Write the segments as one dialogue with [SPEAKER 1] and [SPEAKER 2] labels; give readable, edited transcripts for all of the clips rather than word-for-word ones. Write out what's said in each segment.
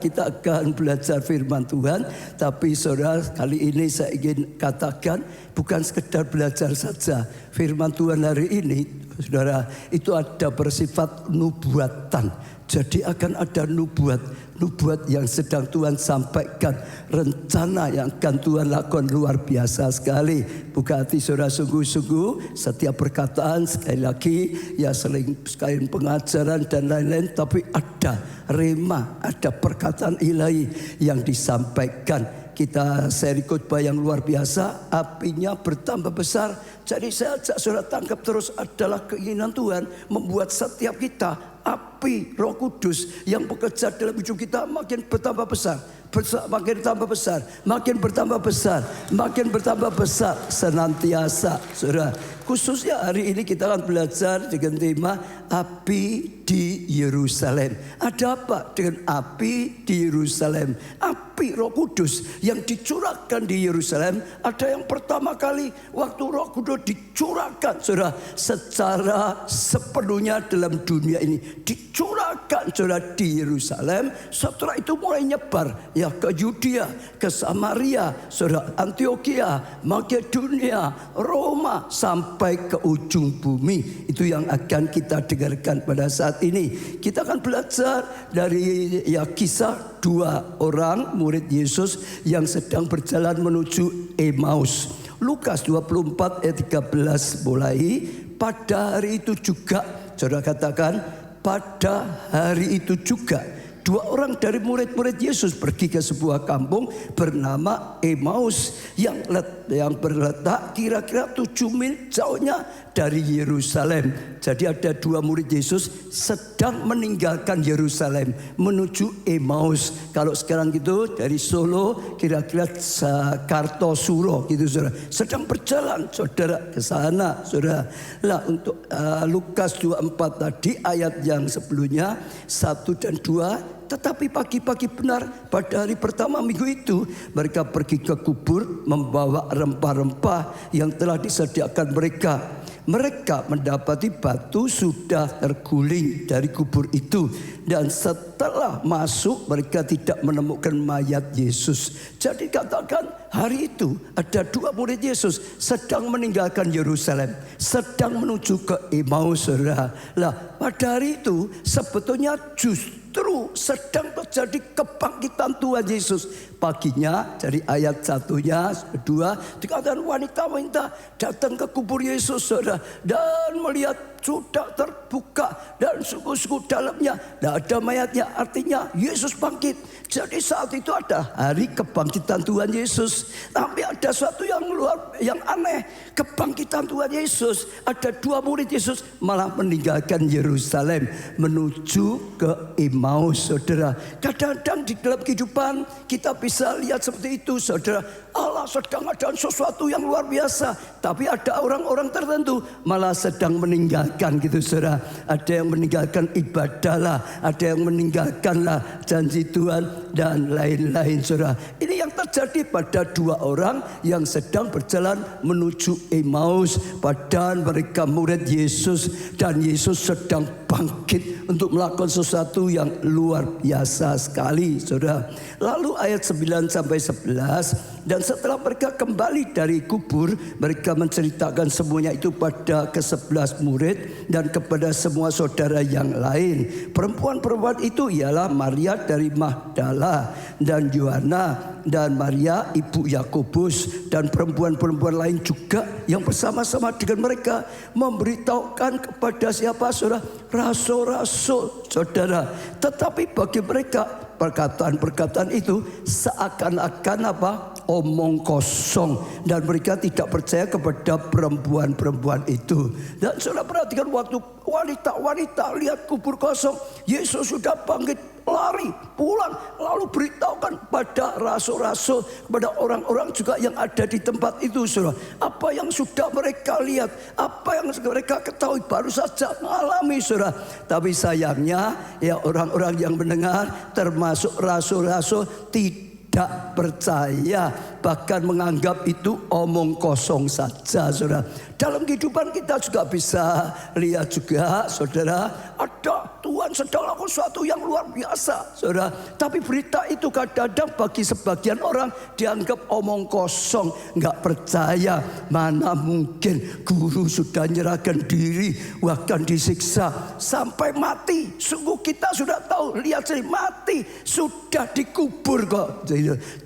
[SPEAKER 1] Kita akan belajar firman Tuhan, tapi saudara, kali ini saya ingin katakan bukan sekedar belajar saja. Firman Tuhan hari ini, saudara, itu ada bersifat nubuatan. Jadi akan ada nubuat yang sedang Tuhan sampaikan, rencana yang akan Tuhan lakukan luar biasa sekali. Buka hati saudara sungguh-sungguh, setiap perkataan sekali lagi ya sekali pengajaran dan lain-lain, tapi ada rema, ada perkataan ilahi yang disampaikan. Kita seri khotbah yang luar biasa, apinya bertambah besar. Jadi saya ajak saudara tangkap terus adalah keinginan Tuhan membuat setiap kita api Roh Kudus yang bekerja dalam hidup kita makin bertambah besar, makin bertambah besar, makin bertambah besar, makin bertambah besar senantiasa, saudara. Khususnya hari ini kita akan belajar dengan tema api di Yerusalem. Ada apa dengan api di Yerusalem? Api Roh Kudus yang dicurahkan di Yerusalem. Ada yang pertama kali waktu Roh Kudus dicurahkan, saudara, secara sepenuhnya dalam dunia ini. Dicurahkan, saudara, di Yerusalem. Setelah itu mulai nyebar ya ke Yudea, ke Samaria, saudara, Antioquia, Makedonia, Roma, sampai ke ujung bumi. Itu yang akan kita dengarkan pada saat ini. Kita akan belajar dari ya kisah dua orang murid Yesus yang sedang berjalan menuju Emmaus. Lukas 24 ayat 13 mulai. Pada hari itu juga, saudara katakan, pada hari itu juga dua orang dari murid-murid Yesus pergi ke sebuah kampung bernama Emmaus yang berletak kira-kira 7 mil jauhnya dari Yerusalem. Jadi ada dua murid Yesus sedang meninggalkan Yerusalem menuju Emmaus. Kalau sekarang gitu dari Solo kira-kira Kartosuro gitu, saudara. Sedang berjalan, saudara, ke sana, saudara. Lah untuk Lukas 24 tadi ayat yang sebelumnya 1 dan 2. Tetapi pagi-pagi benar pada hari pertama minggu itu mereka pergi ke kubur membawa rempah-rempah yang telah disediakan mereka. Mereka mendapati batu sudah terguling dari kubur itu. Dan setelah masuk mereka tidak menemukan mayat Yesus. Jadi katakan hari itu ada dua murid Yesus sedang meninggalkan Yerusalem, sedang menuju ke Emmaus, saudara. Lah pada hari itu sebetulnya justru sedang terjadi kebangkitan Tuhan Yesus. Paginya dari ayat 1-nya 2 dikatakan wanita-wanita datang ke kubur Yesus, saudara, dan melihat sudah terbuka dan suku-suku dalamnya tidak ada mayatnya. Artinya Yesus bangkit. Jadi saat itu ada hari kebangkitan Tuhan Yesus. Tapi ada sesuatu yang aneh, kebangkitan Tuhan Yesus. Ada dua murid Yesus malah meninggalkan Yerusalem menuju ke Emmaus, saudara. Kadang-kadang di dalam kehidupan kita bisa lihat seperti itu, saudara. Allah sedang ada sesuatu yang luar biasa, tapi ada orang-orang tertentu malah sedang meninggalkan gitu, saudara. Ada yang meninggalkan ibadah lah, ada yang meninggalkan lah janji Tuhan dan lain-lain, saudara. Ini yang terjadi pada dua orang yang sedang berjalan menuju Emmaus. Padahal mereka murid Yesus dan Yesus sedang bangkit untuk melakukan sesuatu yang luar biasa sekali, saudara. Lalu ayat 9 sampai 11. Dan setelah mereka kembali dari kubur, mereka menceritakan semuanya itu pada ke-11 murid dan kepada semua saudara yang lain. Perempuan-perempuan itu ialah Maria dari Magdala dan Yohana dan Maria ibu Yakobus dan perempuan-perempuan lain juga yang bersama-sama dengan mereka memberitahukan kepada siapa, saudara? Rasul-rasul, saudara. Tetapi bagi mereka perkataan-perkataan itu seakan-akan apa? Omong kosong, dan mereka tidak percaya kepada perempuan-perempuan itu. Dan saudara perhatikan waktu wanita-wanita lihat kubur kosong, Yesus sudah bangkit, lari pulang, lalu beritahukan pada rasul-rasul, kepada orang-orang juga yang ada di tempat itu, saudara. Apa yang sudah mereka lihat, apa yang mereka ketahui, baru saja mengalami, saudara. Tapi sayangnya ya orang-orang yang mendengar termasuk rasul-rasul tidak percaya, bahkan menganggap itu omong kosong saja, saudara. Dalam kehidupan kita juga bisa lihat juga, saudara, ada Tuhan sedang lakukan sesuatu yang luar biasa, saudara. Tapi berita itu kadang-kadang bagi sebagian orang dianggap omong kosong, nggak percaya. Mana mungkin guru sudah nyerahkan diri, bahkan disiksa sampai mati. Sungguh kita sudah tahu, lihat sendiri, mati sudah dikubur kok.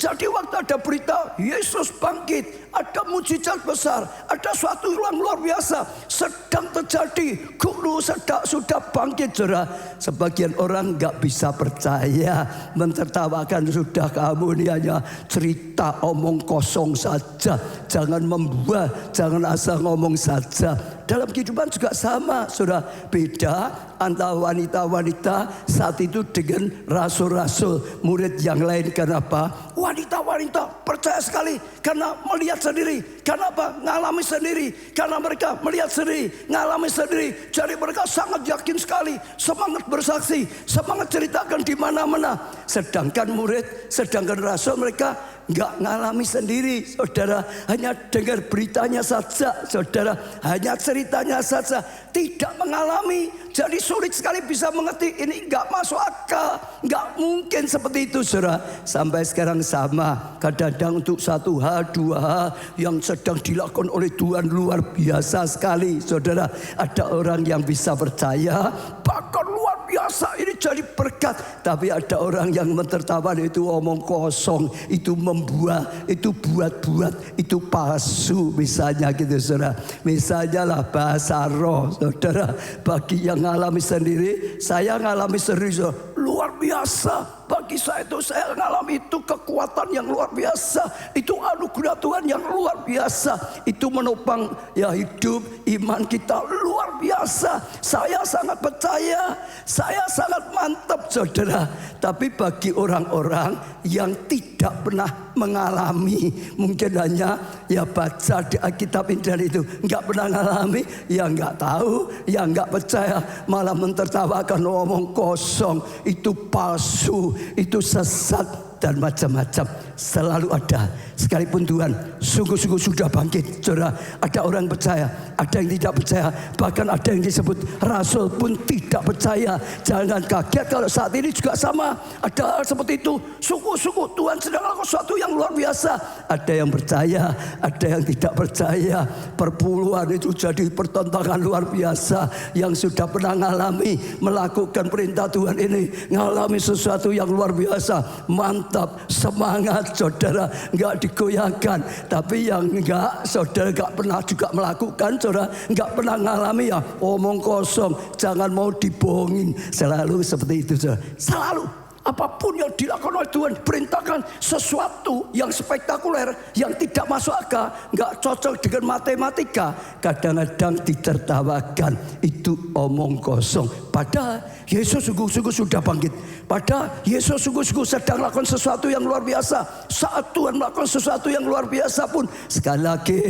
[SPEAKER 1] Jadi waktu ada berita Yesus bangkit, ada mujizat besar, ada suatu yang luar biasa sedang terjadi, guru sudah bangkit, saudara. Sebagian orang nggak bisa percaya, mentertawakan, sudah kamu ini hanya cerita omong kosong saja, jangan membuat, jangan asal ngomong saja. Dalam kehidupan juga sama, saudara. Beda antara wanita-wanita saat itu dengan rasul-rasul, murid yang lain. Kenapa? Wanita-wanita percaya sekali karena melihat sendiri. Karena apa? Ngalami sendiri. Karena mereka melihat sendiri, ngalami sendiri. Jadi mereka sangat yakin sekali, semangat bersaksi, semangat ceritakan di mana-mana. Sedangkan murid, sedangkan rasul, mereka nggak ngalami sendiri, saudara. Hanya dengar beritanya saja, saudara. Hanya ceritanya saja, tidak mengalami. Jadi sulit sekali bisa mengerti, ini nggak masuk akal, nggak mungkin seperti itu, saudara. Sampai sekarang sama. Kadang-kadang untuk satu hal, dua hal yang sedang dilakukan oleh Tuhan luar biasa sekali, saudara. Ada orang yang bisa percaya, bahkan luar biasa ini jadi berkat. Tapi ada orang yang mentertawakan, itu omong kosong, itu membuat, itu buat-buat, itu palsu, misalnya gitu, saudara. Misalnya lah bahasa roh, saudara. Bagi yang ngalami sendiri, saya ngalami sendiri, saudara. Luar biasa. Bagi saya itu, saya ngalami itu kekuatan yang luar biasa. Itu anugerah Tuhan yang luar biasa. Itu menopang ya hidup iman kita luar biasa. Saya sangat percaya, saya sangat mantap, saudara. Tapi bagi orang-orang yang tidak pernah mengalami, mungkin hanya ya baca di Alkitab dan itu, nggak pernah mengalami, ya nggak tahu, ya nggak percaya, malah mentertawakan, omong kosong, itu palsu, itu sesat dan macam-macam. Selalu ada. Sekalipun Tuhan sungguh-sungguh sudah bangkit, saudara, ada orang percaya, ada yang tidak percaya, bahkan ada yang disebut rasul pun tidak percaya. Jangan kaget kalau saat ini juga sama, ada hal seperti itu. Sungguh-sungguh Tuhan sedang lakukan sesuatu yang luar biasa. Ada yang percaya, ada yang tidak percaya. Perpuluhan itu jadi pertentangan luar biasa. Yang sudah pernah mengalami, melakukan perintah Tuhan ini, mengalami sesuatu yang luar biasa. Mantap, semangat, saudara, nggak digoyahkan. Tapi yang enggak, saudara, nggak pernah juga melakukan, saudara, nggak pernah ngalami, ya omong kosong, jangan mau dibohongin. Selalu seperti itu, saudara. Selalu. Apapun yang dilakukan oleh Tuhan, perintahkan sesuatu yang spektakuler, yang tidak masuk akal, nggak cocok dengan matematika, kadang-kadang ditertawakan, itu omong kosong. Padahal Yesus sungguh-sungguh sudah bangkit. Padahal Yesus sungguh-sungguh sedang melakukan sesuatu yang luar biasa. Saat Tuhan melakukan sesuatu yang luar biasa pun, sekali lagi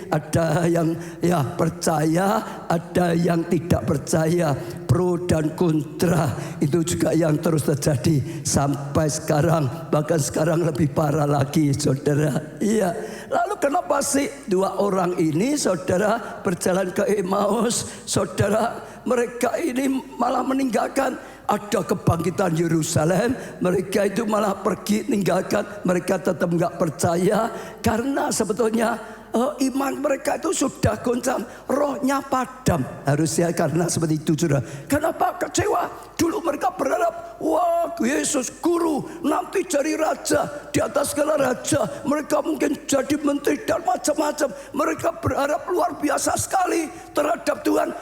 [SPEAKER 1] ada yang ya percaya, ada yang tidak percaya. Pro dan kontra itu juga yang terus terjadi sampai sekarang, bahkan sekarang lebih parah lagi, saudara. Iya. Lalu kenapa sih dua orang ini, saudara, berjalan ke Emmaus, saudara, mereka ini malah meninggalkan, ada kebangkitan Yerusalem, mereka itu malah pergi meninggalkan, mereka tetap nggak percaya karena sebetulnya iman mereka itu sudah goncang, rohnya padam. Harusnya karena seperti itu, saudara. Kenapa kecewa? Dulu mereka berharap, wah Yesus guru, nanti jadi raja, di atas segala raja. Mereka mungkin jadi menteri dan macam-macam. Mereka berharap luar biasa sekali terhadap Tuhan.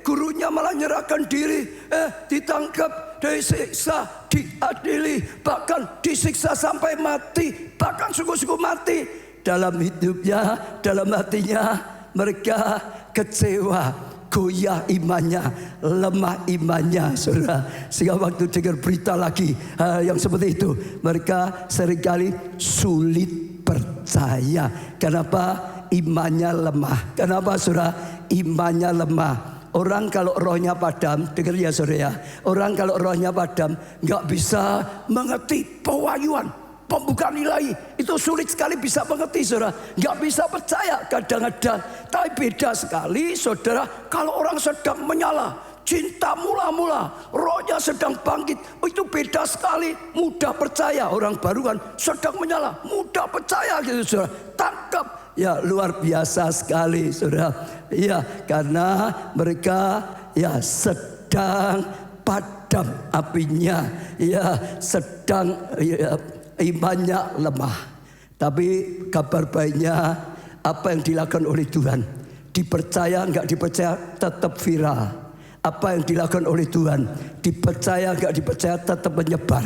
[SPEAKER 1] Gurunya malah nyerahkan diri, ditangkap, disiksa, diadili, bahkan disiksa sampai mati, bahkan sungguh-sungguh mati. Dalam hidupnya, dalam hatinya, mereka kecewa, goyah imannya, lemah imannya, saudara. Sehingga waktu dengar berita lagi yang seperti itu, mereka seringkali sulit percaya. Kenapa? Imannya lemah. Kenapa, saudara? Imannya lemah. Orang kalau rohnya padam, dengar ya, saudara ya. Orang kalau rohnya padam, nggak bisa mengerti pewahyuan, pembukaan ilahi, itu sulit sekali bisa mengerti, saudara. Nggak bisa percaya kadang-kadang. Tapi beda sekali, saudara, kalau orang sedang menyala, cinta mula-mula, rohnya sedang bangkit. Itu beda sekali. Mudah percaya, orang baru kan sedang menyala, mudah percaya gitu saudara. Tangkap, ya luar biasa sekali saudara. Ya karena mereka ya sedang padam apinya, ya sedang ya, imannya lemah. Tapi kabar baiknya apa yang dilakukan oleh Tuhan, dipercaya nggak dipercaya tetap viral. Apa yang dilakukan oleh Tuhan, dipercaya nggak dipercaya tetap menyebar.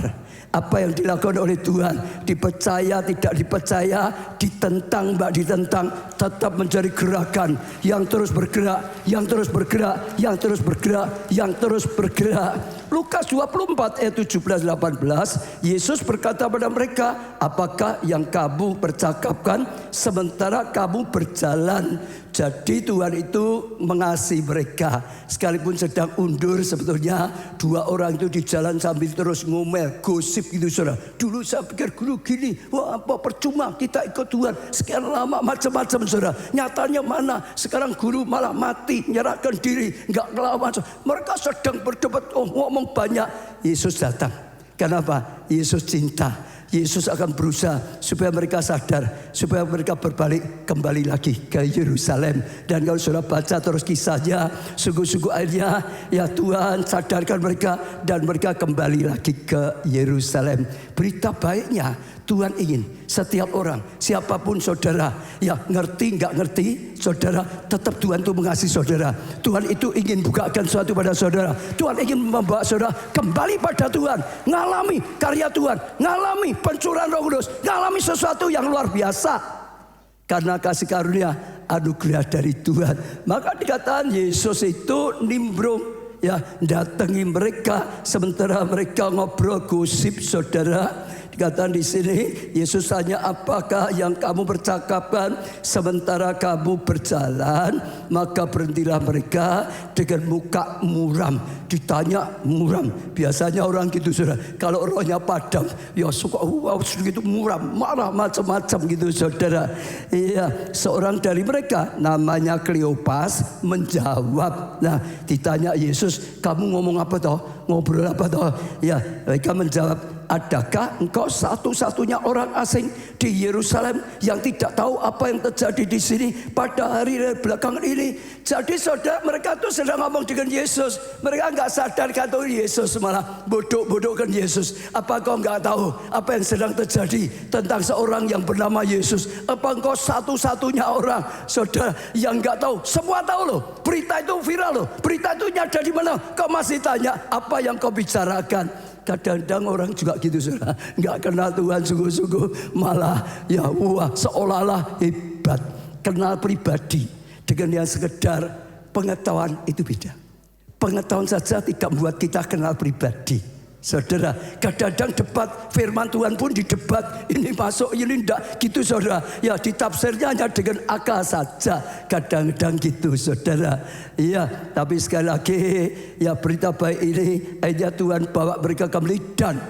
[SPEAKER 1] Apa yang dilakukan oleh Tuhan, dipercaya tidak dipercaya, ditentang nggak ditentang, tetap menjadi gerakan yang terus bergerak, yang terus bergerak, yang terus bergerak, yang terus bergerak. Lukas 24 ayat 17-18, Yesus berkata pada mereka, apakah yang kamu percakapkan sementara kamu berjalan? Jadi Tuhan itu mengasihi mereka. Sekalipun sedang undur, sebetulnya dua orang itu di jalan sambil terus ngomel, gosip gitu saudara. Dulu saya pikir guru gini, wah apa percuma kita ikut Tuhan. Sekian lama macam-macam saudara. Nyatanya mana? Sekarang guru malah mati, menyerahkan diri, nggak ngelawan. Mereka sedang berdebat, ngomong banyak. Yesus datang. Kenapa? Yesus cinta. Yesus akan berusaha supaya mereka sadar, supaya mereka berbalik kembali lagi ke Yerusalem. Dan kalau saudara baca terus kisahnya, sungguh-sungguh akhirnya ya Tuhan sadarkan mereka dan mereka kembali lagi ke Yerusalem. Berita baiknya Tuhan ingin setiap orang, siapapun saudara, ya ngerti nggak ngerti, saudara tetap Tuhan itu mengasihi saudara. Tuhan itu ingin bukakan sesuatu pada saudara. Tuhan ingin membawa saudara kembali pada Tuhan, ngalami karya Tuhan, ngalami pencurahan Roh Kudus, ngalami sesuatu yang luar biasa. Karena kasih karunia anugerah dari Tuhan. Maka dikatakan Yesus itu nimbrung, ya datangi mereka sementara mereka ngobrol gosip saudara. Dikatakan di sini Yesus tanya, apakah yang kamu percakapkan sementara kamu berjalan? Maka berhentilah mereka dengan muka muram. Ditanya muram, biasanya orang gitu saudara. Kalau rohnya padam, ya suka gitu muram, marah macam-macam gitu saudara. Iya, seorang dari mereka namanya Kleopas menjawab. Nah, ditanya Yesus, kamu ngomong apa toh? Ngobrol apa toh? Ya, mereka menjawab, adakah engkau satu-satunya orang asing di Yerusalem yang tidak tahu apa yang terjadi di sini pada hari belakangan ini? Jadi saudara, mereka tuh sedang ngomong dengan Yesus. Mereka nggak sadar kata Yesus, malah bodoh-bodohkan Yesus. Apa kau nggak tahu apa yang sedang terjadi tentang seorang yang bernama Yesus? Apa engkau satu-satunya orang, saudara, yang nggak tahu? Semua tahu loh. Berita itu viral loh. Berita itu nyata di mana? Kau masih tanya apa yang kau bicarakan? Kadang-kadang orang juga gitu saudara, nggak kenal Tuhan sungguh-sungguh, malah ya wah seolah-olah hebat. Kenal pribadi dengan yang sekedar pengetahuan itu beda. Pengetahuan saja tidak membuat kita kenal pribadi. Saudara, kadang-kadang debat firman Tuhan pun didebat, ini masuk ini enggak gitu saudara. Ya ditafsirnya hanya dengan akal saja. Kadang-kadang gitu saudara. Iya, tapi sekali lagi ya berita baik ini akhirnya Tuhan bawa mereka kembali. Dan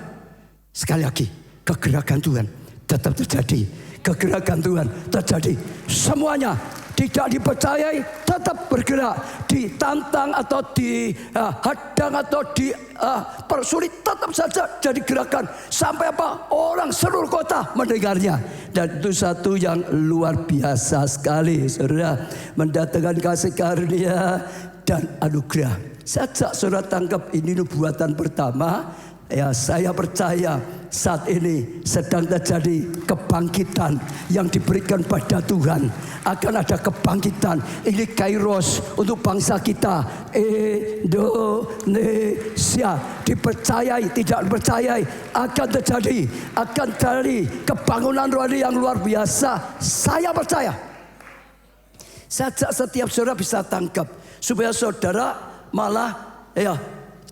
[SPEAKER 1] sekali lagi kegerakan Tuhan tetap terjadi. Kegerakan Tuhan terjadi. Semuanya tidak dipercayai tetap bergerak, ditantang atau dihadang atau dipersulit tetap saja jadi gerakan. Sampai apa? Orang seluruh kota mendengarnya. Dan itu satu yang luar biasa sekali saudara, mendatangkan kasih karunia dan anugerah. Sejak saudara tangkap ini nubuatan pertama, ya saya percaya saat ini sedang terjadi kebangkitan yang diberikan pada Tuhan. Akan ada kebangkitan. Ini kairos untuk bangsa kita Indonesia. Dipercayai, tidak dipercayai, akan terjadi. Akan terjadi kebangunan rohani yang luar biasa. Saya percaya. Setiap saudara bisa tangkap. Supaya saudara malah ya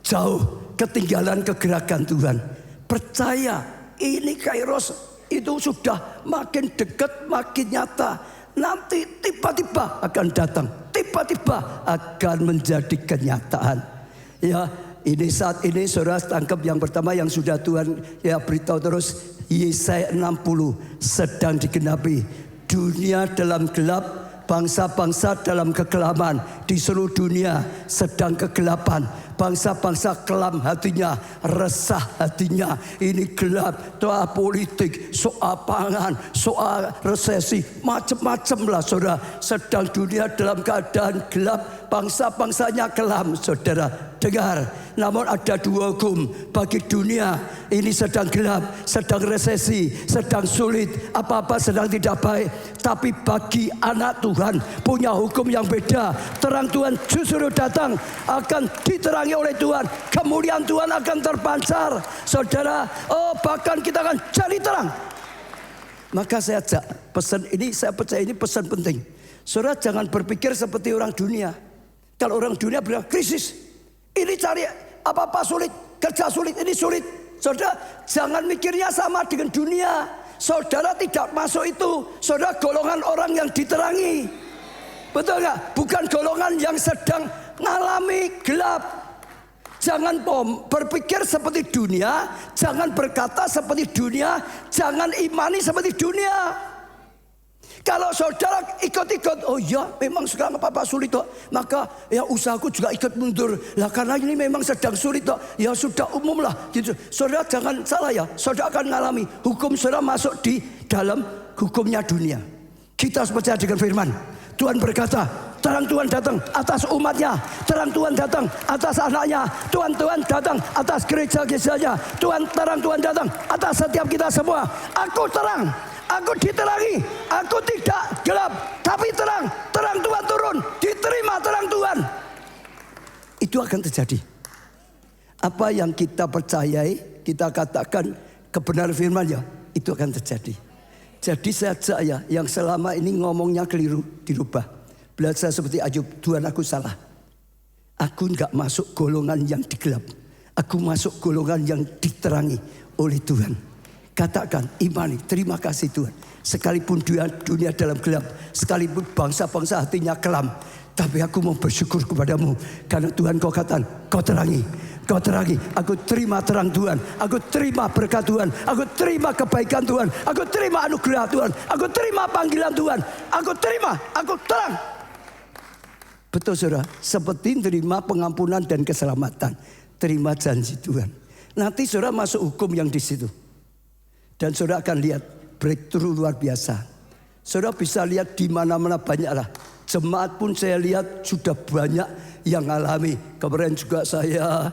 [SPEAKER 1] jauh ketinggalan kegerakan Tuhan. Percaya ini kairos itu sudah makin dekat, makin nyata. Nanti tiba-tiba akan datang, tiba-tiba akan menjadi kenyataan. Ya, ini saat ini saudara tangkap yang pertama yang sudah Tuhan ya beritahu terus. Yesaya 60 sedang digenapi. Dunia dalam gelap, bangsa-bangsa dalam kegelapan di seluruh dunia sedang kegelapan. Bangsa-bangsa kelam hatinya, resah hatinya. Ini gelap, soal politik, soal pangan, soal resesi, macam-macam lah saudara. Sedang dunia dalam keadaan gelap, bangsa-bangsanya kelam. Saudara dengar, namun ada dua hukum bagi dunia. Ini sedang gelap, sedang resesi, sedang sulit, apa-apa sedang tidak baik. Tapi bagi anak Tuhan punya hukum yang beda. Terang Tuhan justru datang, akan diterangi oleh Tuhan. Kemuliaan Tuhan akan terpancar. Saudara, bahkan kita akan jadi terang. Maka saya ajak pesan ini, saya percaya ini pesan penting. Saudara jangan berpikir seperti orang dunia. Kalau orang dunia bilang krisis, ini cari apa-apa sulit, kerja sulit, ini sulit. Saudara jangan mikirnya sama dengan dunia. Saudara tidak masuk itu. Saudara golongan orang yang diterangi. Betul nggak? Bukan golongan yang sedang mengalami gelap. Jangan berpikir seperti dunia. Jangan berkata seperti dunia. Jangan imani seperti dunia. Kalau saudara ikut-ikut, oh ya memang sekarang apa-apa sulit toh, maka ya usahaku juga ikut mundur. Lah karena ini memang sedang sulit toh, ya sudah umum lah gitu. Saudara jangan salah ya, saudara akan mengalami hukum saudara masuk di dalam hukumnya dunia. Kita harus percaya dengan firman. Tuhan berkata, terang Tuhan datang atas umatnya, terang Tuhan datang atas anaknya, Tuhan datang atas gereja-gerejanya, terang Tuhan datang atas setiap kita semua. Aku terang. Aku diterangi, aku tidak gelap, tapi terang. Terang Tuhan turun, diterima terang Tuhan. Itu akan terjadi. Apa yang kita percayai, kita katakan kebenaran firman-Nya, itu akan terjadi. Jadi saya yang selama ini ngomongnya keliru, dirubah. Belajar seperti Ayub, Tuhan aku salah. Aku enggak masuk golongan yang digelap. Aku masuk golongan yang diterangi oleh Tuhan. Katakan, imani, terima kasih Tuhan. Sekalipun dunia dalam gelap, sekalipun bangsa-bangsa hatinya kelam, tapi aku mau bersyukur kepadamu. Karena Tuhan kau katakan, kau terangi. Kau terangi, aku terima terang Tuhan. Aku terima berkat Tuhan. Aku terima kebaikan Tuhan. Aku terima anugerah Tuhan. Aku terima panggilan Tuhan. Aku terima, aku terang. Betul saudara, seperti terima pengampunan dan keselamatan. Terima janji Tuhan. Nanti saudara masuk hukum yang di situ. Dan saudara akan lihat breakthrough luar biasa. Saudara bisa lihat di mana-mana banyaklah. Jemaat pun saya lihat sudah banyak yang alami. Kemarin juga saya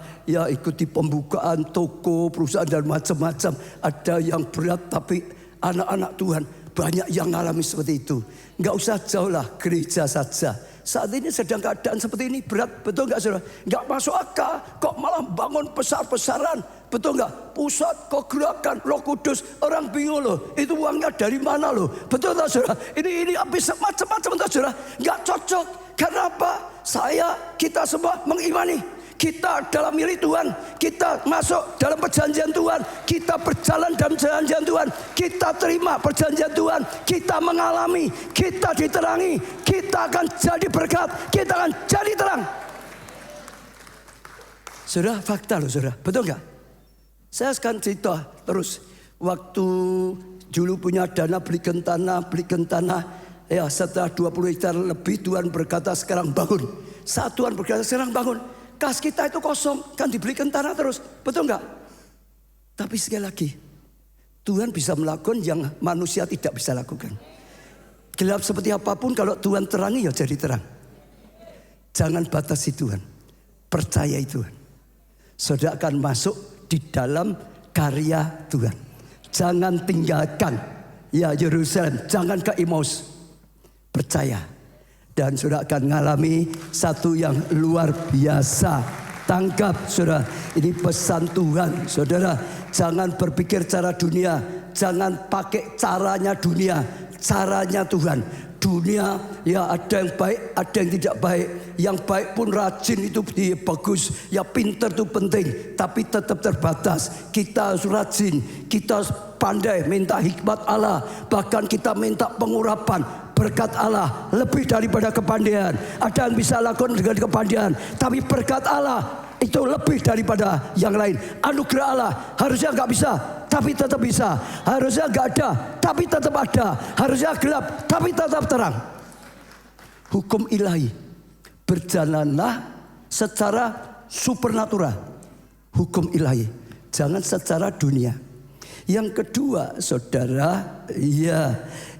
[SPEAKER 1] ikuti pembukaan toko, perusahaan dan macam-macam. Ada yang berat tapi anak-anak Tuhan banyak yang alami seperti itu. Enggak usah jauh lah, gereja saja. Saat ini sedang keadaan seperti ini berat, betul enggak saudara? Enggak masuk akal, kok malah bangun besar-besaran. Betul enggak? Pusat kegerakan Roh Kudus, orang bingung loh. Itu uangnya dari mana loh? Betul enggak saudara? Ini habis macam-macam enggak saudara? Enggak cocok. Karena apa? Kita semua mengimani. Kita dalam milik Tuhan. Kita masuk dalam perjanjian Tuhan. Kita berjalan dalam perjanjian Tuhan. Kita terima perjanjian Tuhan. Kita mengalami. Kita diterangi. Kita akan jadi berkat. Kita akan jadi terang. Saudara, fakta loh saudara. Betul enggak? Saya akan cerita terus. Waktu dulu punya dana belikan tanah. Ya setelah 20 hektar lebih Tuhan berkata sekarang bangun. Saat Tuhan berkata sekarang bangun. Kas kita itu kosong. Kan dibelikan tanah terus. Betul enggak? Tapi sekali lagi. Tuhan bisa melakukan yang manusia tidak bisa lakukan. Gelap seperti apapun kalau Tuhan terangi ya jadi terang. Jangan batasi Tuhan. Percayai Tuhan. Saudara akan masuk di dalam karya Tuhan. Jangan tinggalkan ya Yerusalem, jangan ke Emmaus. Percaya. Dan saudara akan mengalami satu yang luar biasa. Tangkap saudara, ini pesan Tuhan. Saudara, jangan berpikir cara dunia, jangan pakai caranya dunia, caranya Tuhan. Dunia ya ada yang baik, ada yang tidak baik. Yang baik pun rajin itu bagus, ya pinter itu penting, tapi tetap terbatas. Kita harus rajin, kita harus pandai minta hikmat Allah, bahkan kita minta pengurapan berkat Allah lebih daripada kepandaian. Ada yang bisa lakukan dengan kepandaian, tapi berkat Allah itu lebih daripada yang lain. Anugerah Allah harusnya nggak bisa, tapi tetap bisa. Harusnya nggak ada, tapi tetap ada. Harusnya gelap, tapi tetap terang. hukum ilahi. Berjalanlah secara supernatural, hukum ilahi. Jangan secara dunia. Yang kedua, saudara,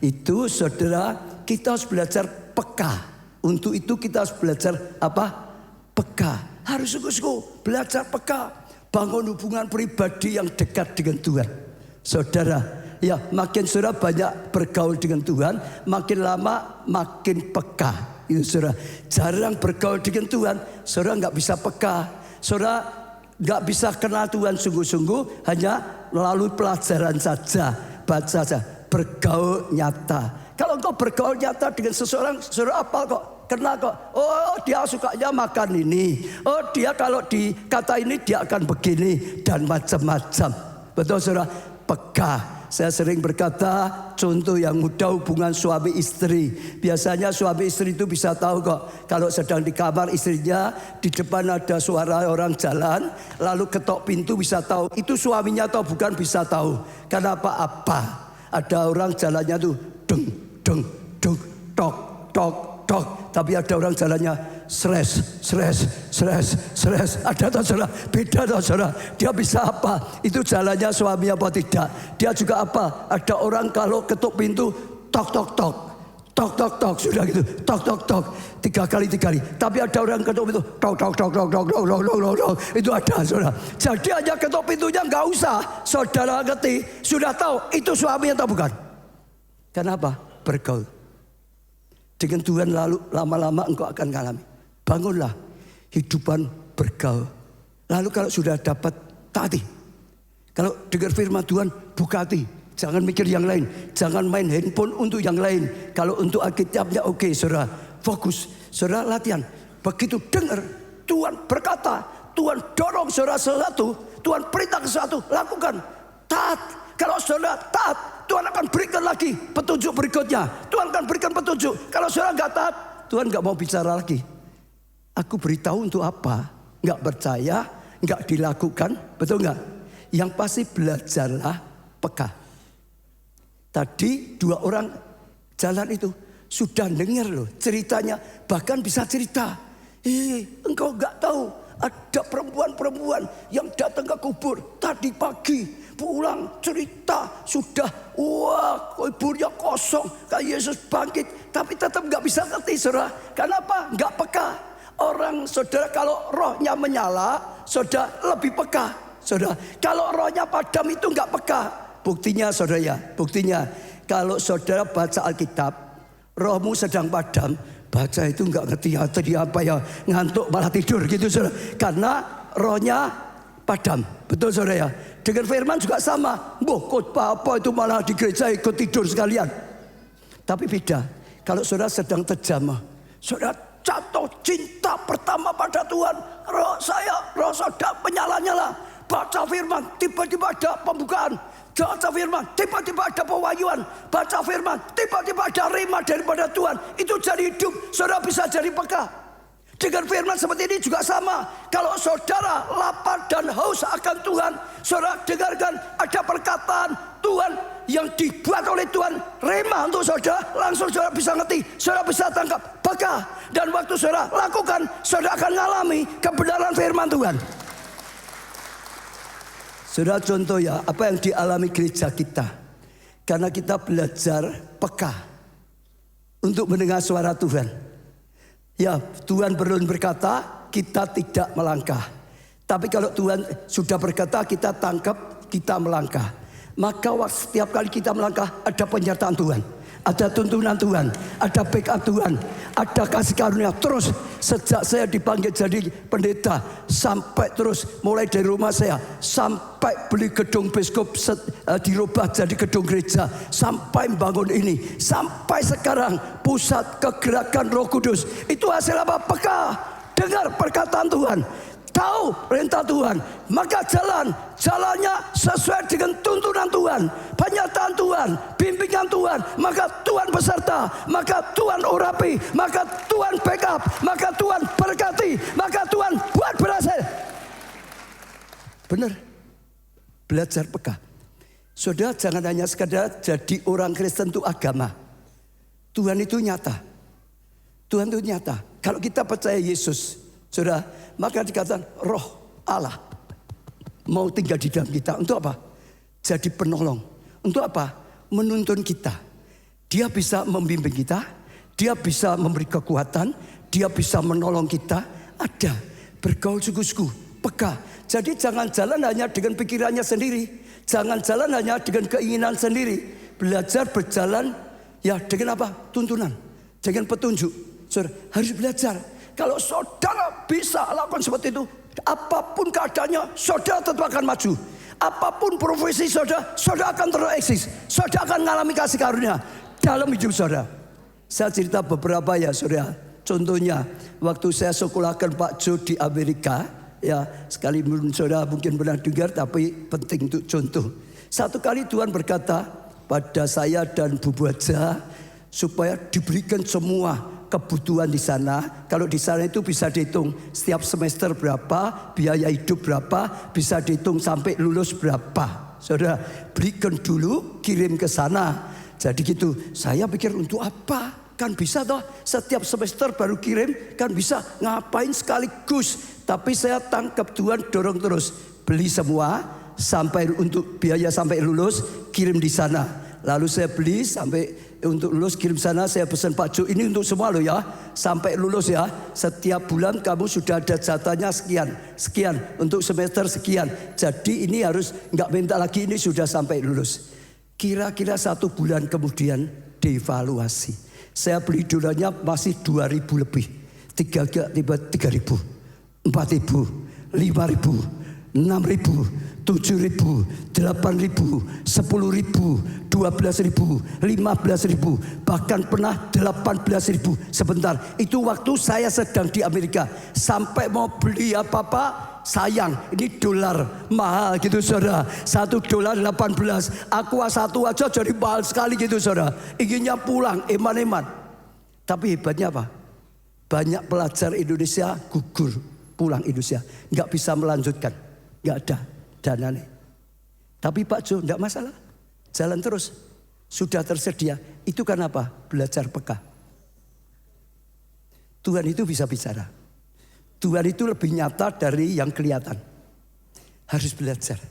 [SPEAKER 1] itu saudara, kita harus belajar peka. Untuk itu kita harus belajar apa? Peka. Harus sungguh-sungguh belajar peka. Bangun hubungan pribadi yang dekat dengan Tuhan. Saudara, ya makin saudara banyak bergaul dengan Tuhan, makin lama makin peka. Itu saudara. Jarang bergaul dengan Tuhan, saudara nggak bisa peka. Saudara nggak bisa kenal Tuhan sungguh-sungguh hanya melalui pelajaran saja, baca saja, bergaul nyata. Kalau engkau bergaul nyata dengan seseorang, saudara apal kok. Kenal kok, oh dia sukanya makan ini, oh dia kalau dikata ini dia akan begini dan macam-macam. Betul saudara, peka. Saya sering berkata contoh yang mudah hubungan suami istri. Biasanya suami istri itu bisa tahu kok, kalau sedang di kamar istrinya di depan ada suara orang jalan, lalu ketok pintu bisa tahu itu suaminya atau bukan, bisa tahu. Kenapa? Apa? Ada orang jalannya tuh deng deng deng tok tok tok, tapi ada orang jalannya stres. Ada tak saudara? Beda tak saudara? Dia bisa apa? Itu jalannya suami apa tidak? Dia juga apa? Ada orang kalau ketuk pintu tok tok tok, tok tok tok, sudah gitu, tok tok tok, tiga kali. Tapi ada orang ketuk pintu tok tok tok tok tok tok tok tok tok, itu ada saudara. Jadi hanya ketuk pintunya nggak usah saudara ngerti, sudah tahu itu suami atau bukan. Kenapa? Bergaul dengan Tuhan, lalu lama-lama engkau akan mengalami. Bangunlah hidupan bergaul. Lalu kalau sudah dapat, taati. Kalau dengar firman Tuhan, buka hati. Jangan mikir yang lain. Jangan main handphone untuk yang lain. Kalau untuk Alkitabnya oke, saudara. Fokus. Saudara latihan. Begitu dengar Tuhan berkata, Tuhan dorong saudara sesuatu, Tuhan perintah sesuatu, lakukan. Taat. Kalau saudara taat, Tuhan akan berikan lagi petunjuk berikutnya. Tuhan akan berikan petunjuk. Kalau saudara nggak taat, Tuhan nggak mau bicara lagi. Aku beritahu untuk apa? Nggak percaya, nggak dilakukan, betul nggak? Yang pasti belajarlah peka. Tadi dua orang jalan itu sudah dengar loh ceritanya, bahkan bisa cerita. Engkau nggak tahu ada perempuan-perempuan yang datang ke kubur tadi pagi, pulang cerita sudah, wah kuburnya kosong, kayak Yesus bangkit, tapi tetap nggak bisa ngerti saudara. Kenapa? Nggak peka. Orang saudara kalau rohnya menyala, saudara lebih peka. Saudara, kalau rohnya padam itu nggak peka. Buktinya saudara ya, buktinya kalau saudara baca Alkitab, rohmu sedang padam, baca itu nggak ngerti tadi apa ya, ngantuk malah tidur gitu saudara. Karena rohnya padam, betul saudara ya. Dengan firman juga sama. Khotbah apa itu malah di gereja ikut tidur sekalian. Tapi beda. Kalau saudara sedang terjamah, saudara jatuh cinta pertama pada Tuhan. Roh saudara menyala-nyala. Baca firman, tiba-tiba ada pembukaan. Baca firman, tiba-tiba ada pewahyuan. Baca firman, tiba-tiba ada rema daripada Tuhan. Itu jadi hidup, saudara bisa jadi peka. Dengan firman seperti ini juga sama. Kalau saudara lapar dan haus akan Tuhan, saudara dengarkan ada perkataan Tuhan yang dibuat oleh Tuhan, rema untuk saudara, langsung saudara bisa ngerti, saudara bisa tangkap, peka. Dan waktu saudara lakukan, saudara akan mengalami kebenaran firman Tuhan. Saudara contoh ya, apa yang dialami gereja kita. Karena kita belajar peka untuk mendengar suara Tuhan. Ya, Tuhan belum berkata, kita tidak melangkah. Tapi kalau Tuhan sudah berkata, kita tangkap, kita melangkah. Maka setiap kali kita melangkah, ada penyertaan Tuhan, ada tuntunan Tuhan, ada backup Tuhan, ada kasih karunia. Terus sejak saya dipanggil jadi pendeta, sampai terus mulai dari rumah saya, sampai beli gedung biskop dirubah jadi gedung gereja, sampai membangun ini, sampai sekarang pusat kegerakan Roh Kudus. Itu hasil apa? Peka, dengar perkataan Tuhan, tahu perintah Tuhan, maka jalannya sesuai dengan tuntunan Tuhan, pernyataan Tuhan, bimbingan Tuhan. Maka Tuhan beserta, maka Tuhan urapi, maka Tuhan backup, maka Tuhan berkati, maka Tuhan buat berhasil. Benar, belajar peka. Saudara jangan hanya sekadar jadi orang Kristen itu agama. Tuhan itu nyata. Tuhan itu nyata. Kalau kita percaya Yesus, saudara, maka dikatakan roh Allah mau tinggal di dalam kita. Untuk apa? Jadi penolong. Untuk apa? Menuntun kita. Dia bisa membimbing kita. Dia bisa memberi kekuatan. Dia bisa menolong kita. Ada. Bergaul suku-suku. Peka. Jadi jangan jalan hanya dengan pikirannya sendiri. Jangan jalan hanya dengan keinginan sendiri. Belajar berjalan ya dengan apa? Tuntunan. Dengan petunjuk. Saudara harus belajar. Kalau saudara bisa lakukan seperti itu, apapun keadaannya, saudara tetap akan maju. Apapun profesi saudara, saudara akan tereksis. Saudara akan mengalami kasih karunia dalam hidup saudara. Saya cerita beberapa ya saudara. Contohnya, waktu saya sekolahkan Pak Jo di Amerika, ya sekali saudara mungkin pernah dengar, tapi penting untuk contoh. Satu kali Tuhan berkata pada saya dan Bu Baja, supaya diberikan semua kebutuhan di sana. Kalau di sana itu bisa dihitung setiap semester berapa, biaya hidup berapa, bisa dihitung sampai lulus berapa. Saudara, berikan dulu, kirim ke sana. Jadi gitu. Saya pikir untuk apa? Kan bisa toh, setiap semester baru kirim, kan bisa ngapain sekaligus. Tapi saya tangkap Tuhan dorong terus, beli semua sampai untuk biaya sampai lulus, kirim di sana. Lalu saya beli sampai untuk lulus kirim sana, saya pesan Pak Jo, ini untuk semua loh ya, sampai lulus ya. Setiap bulan kamu sudah ada jatahnya sekian untuk semester sekian. Jadi ini harus nggak minta lagi, ini sudah sampai lulus. Kira-kira 1 bulan kemudian devaluasi. Saya beli dolarnya masih 2.000 lebih, 3.000, 4.000, 5.000, 6.000, 7.000, 8.000, 10.000, 12.000, 15.000, bahkan pernah 18.000 sebentar. Itu waktu saya sedang di Amerika. Sampai mau beli apa-apa, sayang, ini dolar mahal gitu saudara. $1 18. Aqua 1 aja jadi mahal sekali gitu saudara. Inginnya pulang, eman-eman. Tapi hebatnya apa? Banyak pelajar Indonesia gugur pulang Indonesia, nggak bisa melanjutkan. Nggak ada dananya. Tapi Pak Jo enggak masalah, jalan terus, sudah tersedia. Itu kan apa? Belajar peka. Tuhan itu bisa bicara. Tuhan itu lebih nyata dari yang kelihatan. Harus belajar.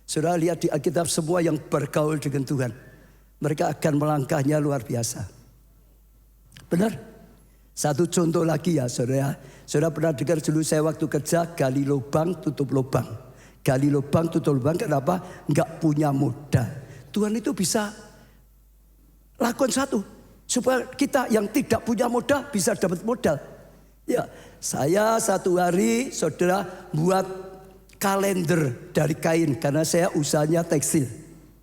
[SPEAKER 1] Saudara lihat di Alkitab, semua yang bergaul dengan Tuhan, mereka akan melangkahnya luar biasa. Benar? Satu contoh lagi ya saudara. Saudara pernah dengar dulu saya waktu kerja, gali lubang tutup lubang. Gali lubang tutup lubang, kenapa? Enggak punya modal. Tuhan itu bisa lakukan satu, supaya kita yang tidak punya modal bisa dapat modal. Ya, saya satu hari saudara buat kalender dari kain, karena saya usahanya tekstil.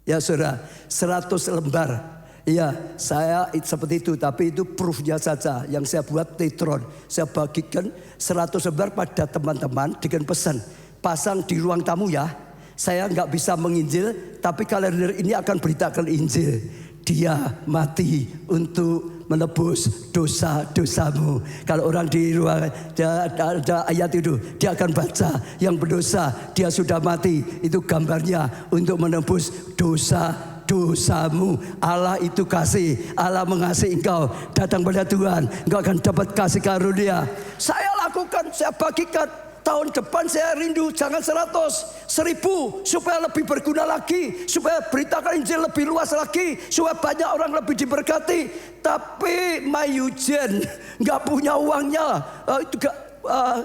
[SPEAKER 1] Ya saudara, 100 lembar. Iya, saya seperti itu, tapi itu proofnya saja yang saya buat tetron. Saya bagikan 100 lembar pada teman-teman dengan pesan, pasang di ruang tamu ya. Saya nggak bisa menginjil, tapi kalender ini akan beritakan Injil. Dia mati untuk menebus dosa-dosamu. Kalau orang di ruang ada ayat itu, dia akan baca, yang berdosa dia sudah mati. Itu gambarnya untuk menebus dosamu. Allah itu kasih, Allah mengasihi engkau. Datang pada Tuhan, engkau akan dapat kasih karunia. Saya lakukan, saya bagikan. Tahun depan saya rindu, jangan 100, 1.000, supaya lebih berguna lagi, supaya beritakan Injil lebih luas lagi, supaya banyak orang lebih diberkati. Tapi Mayujen nggak punya uangnya,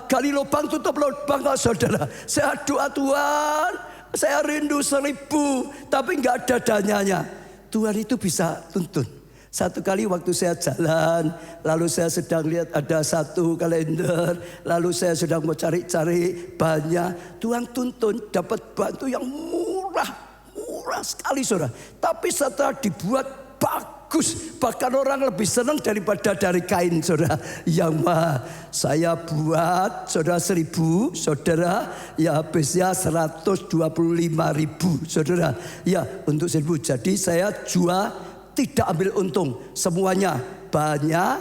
[SPEAKER 1] gali lubang tutup lubang, saudara. Saya doa Tuhan, saya rindu 1.000, tapi nggak ada dananya. Tuhan itu bisa tuntun. Satu kali waktu saya jalan, lalu saya sedang lihat ada satu kalender, lalu saya sedang mau cari-cari banyak. Tuhan tuntun dapat batu yang murah sekali saudara. Tapi setelah dibuat bagus, bahkan orang lebih senang daripada dari kain saudara. Yang saya buat saudara 1.000, saudara ya habisnya 125.000 saudara. Ya untuk 1.000, jadi saya jual. Tidak ambil untung, semuanya banyak,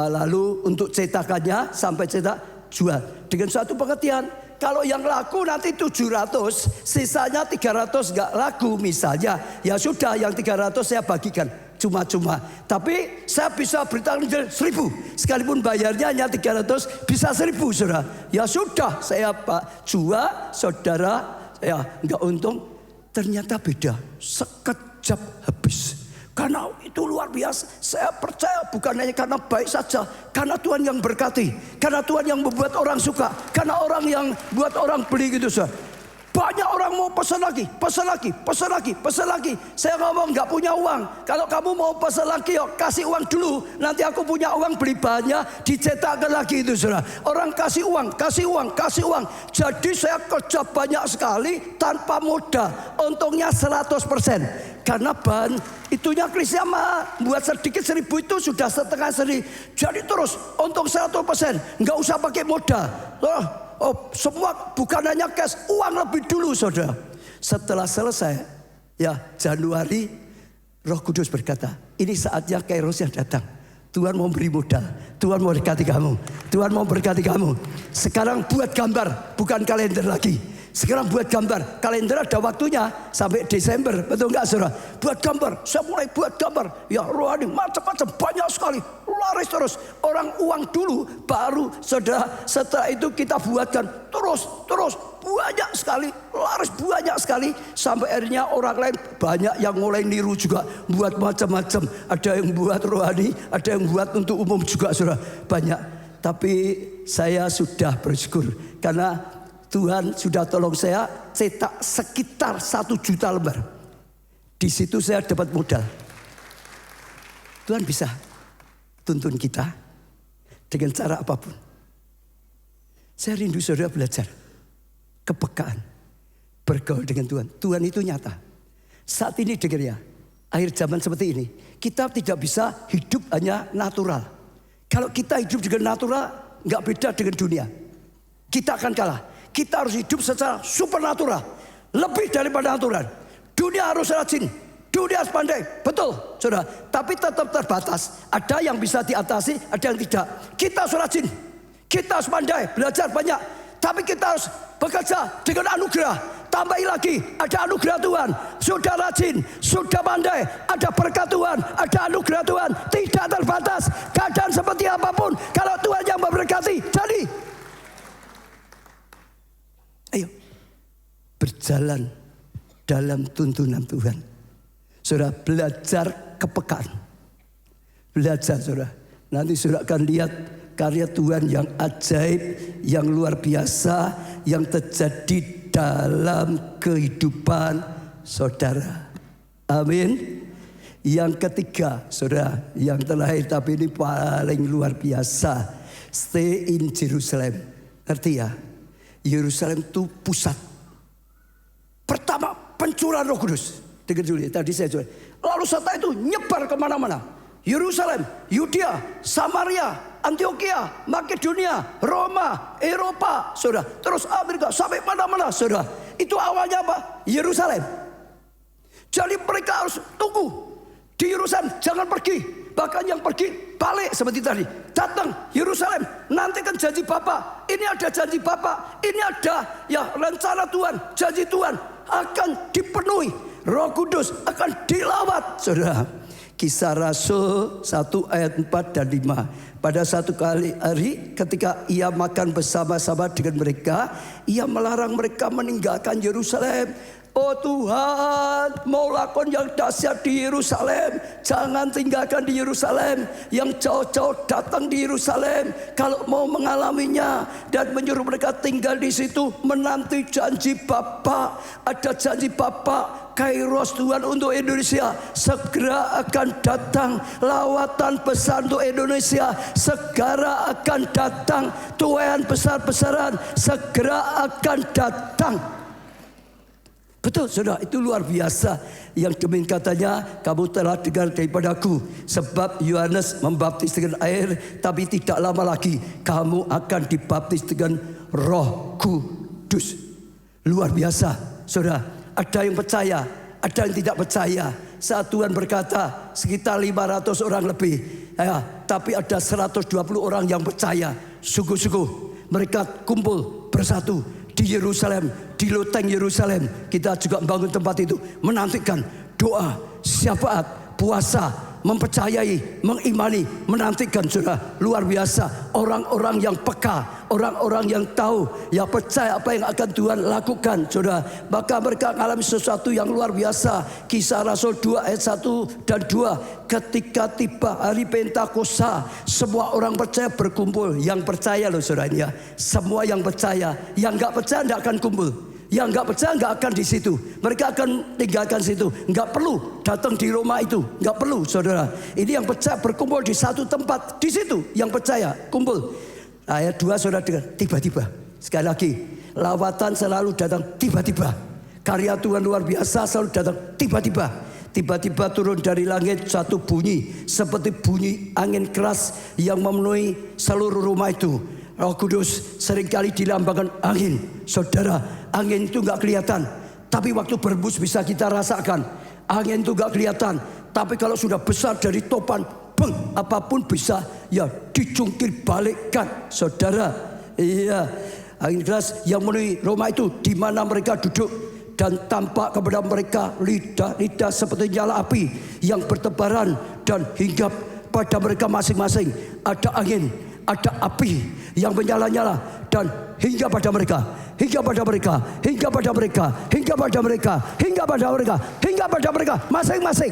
[SPEAKER 1] lalu untuk cetakannya sampai cetak jual. Dengan suatu pengertian, kalau yang laku nanti 700, sisanya 300 nggak laku misalnya, ya sudah yang 300 saya bagikan. cuma-cuma. Tapi saya bisa bertanggung jawab 1.000. Sekalipun bayarnya hanya 300, bisa 1.000 saudara. Ya sudah, saya Pak jual, saudara, saya nggak untung. Ternyata beda, sekejap habis. Karena itu luar biasa. Saya percaya bukan hanya karena baik saja, karena Tuhan yang berkati, karena Tuhan yang membuat orang suka, karena orang yang buat orang beli gitu saudara. Banyak orang mau pesan lagi, pesan lagi, pesan lagi, pesan lagi. Saya ngomong nggak punya uang. Kalau kamu mau pesan lagi, yuk kasih uang dulu. Nanti aku punya uang beli bahannya, dicetakkan lagi itu saudara. Orang kasih uang, kasih uang, kasih uang. Jadi saya kerja banyak sekali tanpa modal. Untungnya 100%. Karena bahan itunya krisnya mah buat sedikit 1.000 itu sudah setengah seri. Jadi terus untung 100%, nggak usah pakai modal. Oh, semua bukan hanya cash, uang lebih dulu saudara. Setelah selesai, ya Januari, Roh Kudus berkata, ini saatnya Kairos yang datang. Tuhan mau beri modal, Tuhan mau berkati kamu, Tuhan mau berkati kamu. Sekarang buat gambar, bukan kalender lagi. Sekarang buat gambar, kalender ada waktunya sampai Desember, betul nggak saudara? Buat gambar, saya mulai buat gambar. Ya rohani macam-macam banyak sekali, laris terus. Orang uang dulu, baru saudara. Setelah itu kita buatkan terus banyak sekali, laris banyak sekali. Sampai akhirnya orang lain banyak yang mulai niru juga, buat macam-macam. Ada yang buat rohani, ada yang buat untuk umum juga saudara. Banyak. Tapi saya sudah bersyukur karena Tuhan sudah tolong saya cetak sekitar 1 juta lembar. Di situ saya dapat modal. Tuhan bisa tuntun kita dengan cara apapun. Saya rindu saudara belajar kepekaan, bergaul dengan Tuhan. Tuhan itu nyata. Saat ini dengar ya, akhir zaman seperti ini, kita tidak bisa hidup hanya natural. Kalau kita hidup dengan natural, nggak beda dengan dunia. Kita akan kalah. Kita harus hidup secara supernatural, lebih daripada natural. Dunia harus rajin, dunia harus pandai, betul, saudara. Tapi tetap terbatas. Ada yang bisa diatasi, ada yang tidak. Kita harus rajin, kita harus pandai, belajar banyak. Tapi kita harus bekerja dengan anugerah. Tambahi lagi, ada anugerah Tuhan. Sudah rajin, sudah pandai, ada berkat Tuhan, ada anugerah Tuhan. Tidak terbatas. Keadaan seperti apapun, kalau Tuhan yang memberkati, jadi. Ayo berjalan dalam tuntunan Tuhan. Saudara belajar kepekaan. Belajar saudara. Nanti saudara akan lihat karya Tuhan yang ajaib, yang luar biasa, yang terjadi dalam kehidupan saudara. Amin. Yang ketiga saudara, yang terakhir tapi ini paling luar biasa. Stay in Jerusalem. Ngerti ya? Yerusalem itu pusat pertama pencurahan Roh Kudus. Dengar dulu ya, tadi saya coba. Lalu setelah itu nyebar kemana-mana. Yerusalem, Yudea, Samaria, Antioquia, Makedonia, Roma, Eropa, saudara. Terus Amerika sampai mana-mana, saudara. Itu awalnya apa? Yerusalem. Jadi mereka harus tunggu di Yerusalem, jangan pergi. Bahkan yang pergi balik seperti tadi. Datang Yerusalem, nantikan janji Bapa. Ini ada janji Bapa. Ini ada ya rencana Tuhan, janji Tuhan akan dipenuhi. Roh Kudus akan dilawat. Saudara, Kisah Rasul 1 ayat 4 dan 5. Pada satu kali hari ketika ia makan bersama-sama dengan mereka, ia melarang mereka meninggalkan Yerusalem. Oh Tuhan, mau lakon yang dahsyat di Yerusalem, jangan tinggalkan di Yerusalem. Yang jauh-jauh datang di Yerusalem kalau mau mengalaminya, dan menyuruh mereka tinggal di situ menanti janji Bapa. Ada janji Bapa, Kairos Tuhan untuk Indonesia segera akan datang. Lawatan besar untuk Indonesia segera akan datang. Tuhan besar-besaran segera akan datang. Betul saudara, itu luar biasa. Yang demikian katanya, kamu telah dengar daripadaku, sebab Yohanes membaptis dengan air, tapi tidak lama lagi kamu akan dibaptis dengan Roh Kudus. Luar biasa saudara. Ada yang percaya, ada yang tidak percaya. Saat Tuhan berkata sekitar 500 orang lebih ya, tapi ada 120 orang yang percaya. Sungguh-sungguh mereka kumpul bersatu di Yerusalem, di loteng Yerusalem. Kita juga membangun tempat itu, menantikan doa, syafaat, puasa, mempercayai, mengimani, menantikan, saudara. Luar biasa. Orang-orang yang peka, orang-orang yang tahu, yang percaya apa yang akan Tuhan lakukan, saudara. Maka mereka mengalami sesuatu yang luar biasa. Kisah Rasul 2 ayat 1 dan 2. Ketika tiba hari Pentakosta, semua orang percaya berkumpul. Yang percaya loh saudaranya, semua yang percaya. Yang nggak percaya nggak akan kumpul. Yang nggak percaya nggak akan di situ. Mereka akan tinggalkan situ. Nggak perlu datang di rumah itu. Nggak perlu, saudara. Ini yang percaya berkumpul di satu tempat. Di situ yang percaya kumpul. Ayat 2 saudara dengar. Tiba-tiba. Sekali lagi. Lawatan selalu datang tiba-tiba. Karya Tuhan luar biasa selalu datang tiba-tiba. Tiba-tiba turun dari langit satu bunyi. Seperti bunyi angin keras yang memenuhi seluruh rumah itu. Roh Kudus seringkali dilambangkan angin. Saudara, angin itu gak kelihatan. Tapi waktu berembus bisa kita rasakan. Angin itu gak kelihatan. Tapi kalau sudah besar dari topan, beng, apapun bisa ya dicungkil balikkan. Saudara, iya, angin keras yang memenuhi rumah itu di mana mereka duduk. Dan tampak kepada mereka lidah-lidah seperti nyala api yang bertebaran dan hinggap pada mereka masing-masing. Ada angin, ada api yang menyala-nyala dan hingga pada mereka, hingga pada mereka, hingga pada mereka, hingga pada mereka, hingga pada mereka, hingga pada mereka masing-masing.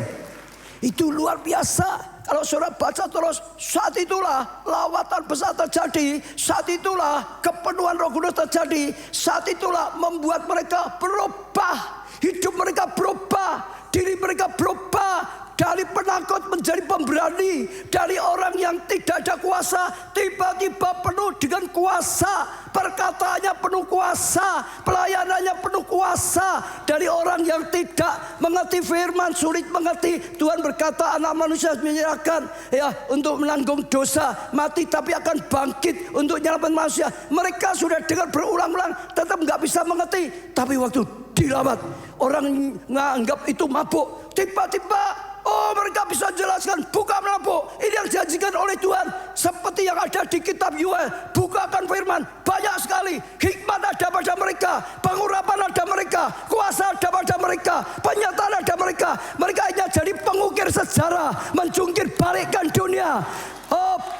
[SPEAKER 1] Itu luar biasa. Kalau saudara baca terus, saat itulah lawatan besar terjadi, saat itulah kepenuhan Roh Kudus terjadi, saat itulah membuat mereka berubah, hidup mereka berubah, diri mereka berubah. Dari penakut menjadi pemberani. Dari orang yang tidak ada kuasa tiba-tiba penuh dengan kuasa. Perkataannya penuh kuasa. Pelayanannya penuh kuasa. Dari orang yang tidak mengerti firman, sulit mengerti. Tuhan berkata anak manusia menyerahkan ya untuk menanggung dosa, mati tapi akan bangkit untuk menyelamatkan manusia. Mereka sudah dengar berulang-ulang tetap nggak bisa mengerti. Tapi waktu dilawat orang menganggap itu mabuk. Tiba-tiba mereka bisa jelaskan, bukan mabuk. Ini yang dijanjikan oleh Tuhan. Seperti yang ada di kitab Yoel. Bukakan firman, banyak sekali. Hikmat ada pada mereka, pengurapan ada mereka, kuasa ada pada mereka, penyataan ada mereka. Mereka hanya jadi pengukir sejarah, menjungkir balikkan dunia.